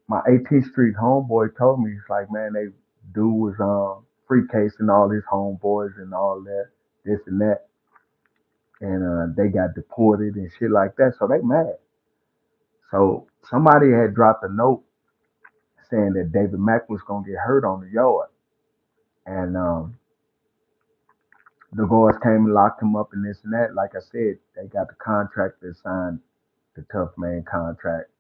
my 18th Street homeboy told me, he's like, man, they dude was free casing all his homeboys and all that, this and that, and they got deported and shit like that. So they mad. So somebody had dropped a note saying that David Mack was gonna get hurt on the yard, and the guards came and locked him up and this and that. Like I said, they got the contract that signed the tough man contract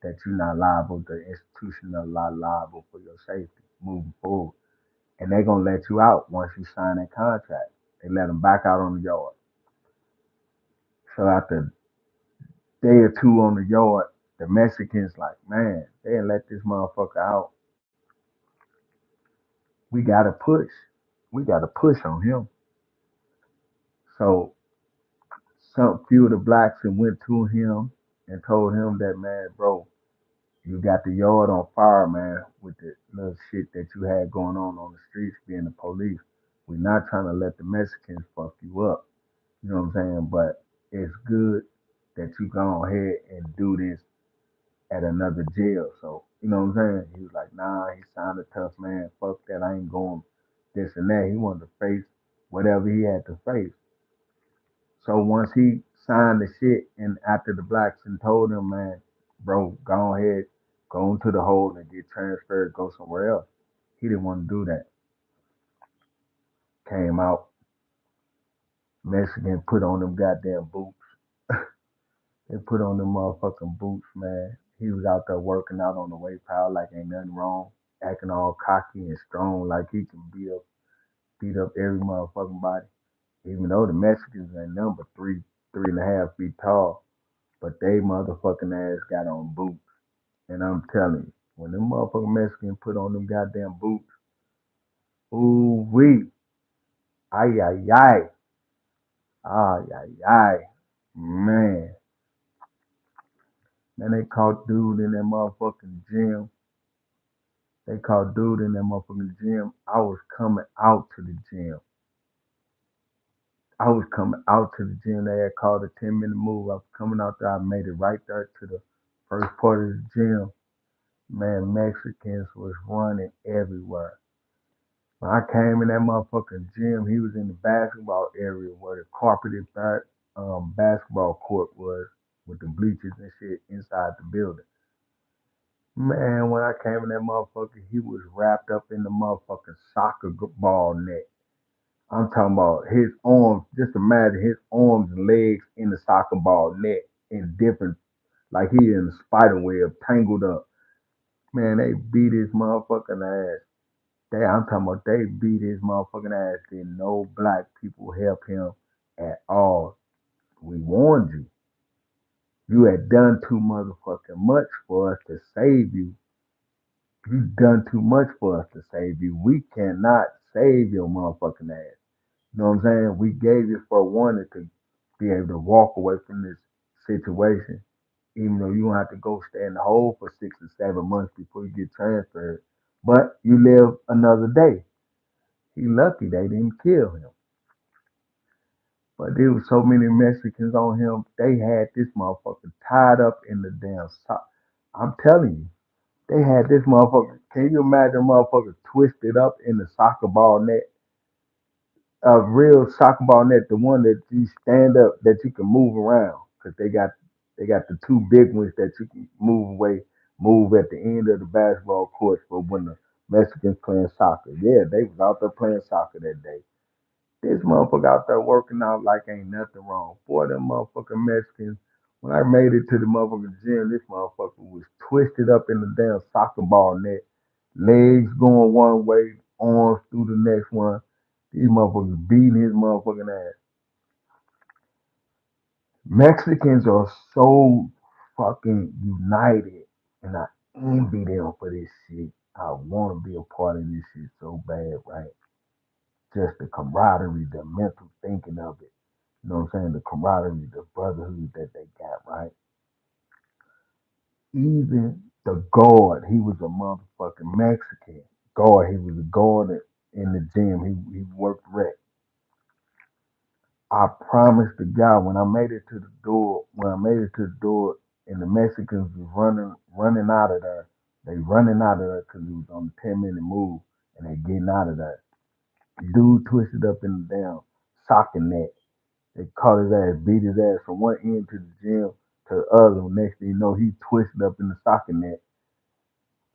that you're not liable, the institution is not liable for your safety moving forward. And they're gonna let you out once you sign that contract. They let them back out on the yard. So after a day or two on the yard, the Mexicans like, man, they didn't let this motherfucker out. We gotta push. We gotta push on him. So some few of the blacks and went to him and told him that, man, bro, you got the yard on fire, man, with the little shit that you had going on the streets being the police. We're not trying to let the Mexicans fuck you up. You know what I'm saying? But it's good that you go ahead and do this at another jail. So, you know what I'm saying? He was like, nah, he signed a tough man. Fuck that. I ain't going this and that. He wanted to face whatever he had to face. So once he signed the shit, and after the blacks and told him, man, bro, go ahead, go into the hole and get transferred, go somewhere else. He didn't want to do that. Came out, Mexican put on them goddamn boots. They put on them motherfucking boots, man. He was out there working out on the weight pile like ain't nothing wrong, acting all cocky and strong like he can beat up every motherfucking body. Even though the Mexicans ain't number 3.5 feet tall, but they motherfucking ass got on boots. And I'm telling you, when them motherfucking Mexicans put on them goddamn boots, ooh wee, ay ay ay, ay ay ay, man. Man, they caught dude in that motherfucking gym. They caught dude in that motherfucking gym. I was coming out to the gym. I was coming out to the gym. They had called a 10-minute move. I was coming out there. I made it right there to the first part of the gym. Man, Mexicans was running everywhere. When I came in that motherfucking gym, he was in the basketball area where the carpeted basketball court was with the bleachers and shit inside the building. Man, when I came in that motherfucker, he was wrapped up in the motherfucking soccer ball net. I'm talking about his arms. Just imagine his arms and legs in the soccer ball net in different, like he in a spider web, tangled up. Man, they beat his motherfucking ass. I'm talking about they beat his motherfucking ass. Didn't no black people help him at all. We warned you. You had done too motherfucking much for us to save you. You done too much for us to save you. We cannot save your motherfucking ass. You know what I'm saying? We gave you for warning to be able to walk away from this situation, even though you don't have to go stay in the hole for 6 or 7 months before you get transferred. But you live another day. He lucky they didn't kill him. But there was so many Mexicans on him, they had this motherfucker tied up in the damn sock. I'm telling you, they had this motherfucker. Can you imagine a motherfucker twisted up in the soccer ball net? A real soccer ball net, the one that you stand up that you can move around, because they got the two big ones that you can move at the end of the basketball court for when the Mexicans playing soccer. Yeah, they was out there playing soccer that day. This motherfucker out there working out like ain't nothing wrong. Boy, them motherfucking Mexicans. When I made it to the motherfucking gym, this motherfucker was twisted up in the damn soccer ball net, legs going one way, arms through the next one. These motherfuckers beating his motherfucking ass. Mexicans are so fucking united, and I envy them for this shit. I want to be a part of this shit so bad, right? Just the camaraderie, the mental thinking of it. You know what I'm saying? The camaraderie, the brotherhood that they got, right? Even the guard, he was a motherfucking Mexican guard. He was a guard in the gym. He worked rec. I promised the guy when I made it to the door, and the Mexicans was running out of there. They running out of there because it was on a 10-minute move, and they getting out of there. Dude twisted up in the damn soccer net. They caught his ass, beat his ass from one end to the gym to the other. Next thing you know, he twisted up in the soccer net.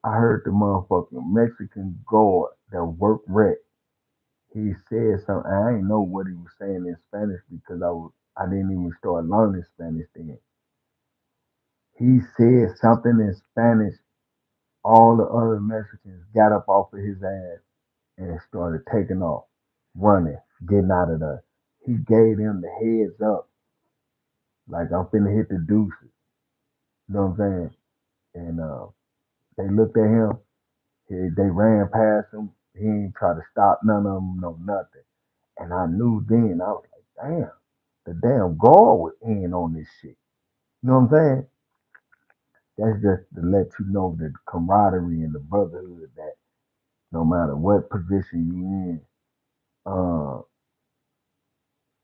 I heard the motherfucking Mexican guard that worked rec. He said something. I didn't know what he was saying in Spanish because I didn't even start learning Spanish then. He said something in Spanish. All the other Mexicans got up off of his ass and started taking off, running, getting out of there. He gave them the heads up, like I'm finna hit the deuces. You know what I'm saying? And they looked at him. They ran past him. He ain't try to stop none of them, no nothing. And I knew then. I was like, damn, the damn guard was in on this shit. You know what I'm saying? That's just to let you know the camaraderie and the brotherhood that no matter what position you in, uh,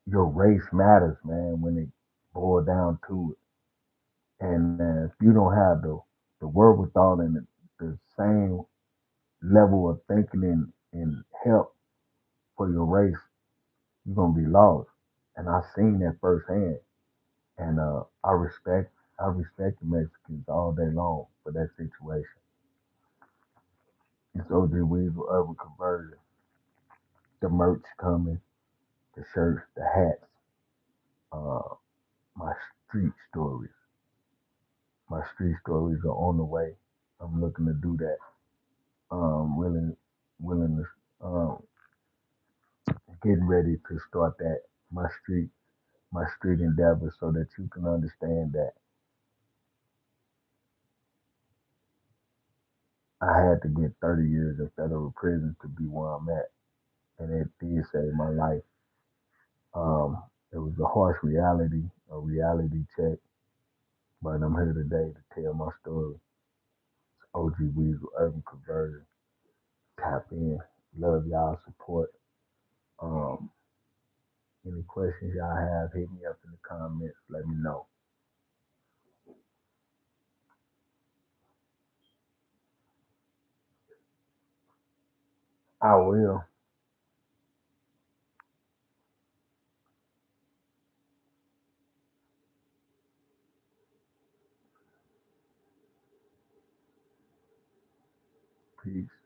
your race matters, man. When it boil down to it, and if you don't have the wherewithal and the same level of thinking and help for your race, you're gonna be lost. And I seen that firsthand. And I respect the Mexicans all day long for that situation. It's OG Weasel Urban Conversion. The merch coming, the shirts, the hats, uh, my street stories. My street stories are on the way. I'm looking to do that. Willing to, getting ready to start that my street, my street endeavor, so that you can understand that I had to get 30 years in federal prison to be where I'm at, and it did save my life. It was a harsh reality, a reality check, but I'm here today to tell my story. It's OG Weasel Urban Conversion. Tap in. Love y'all support. Um, any questions y'all have, hit me up in the comments. Let me know. I will. Peace.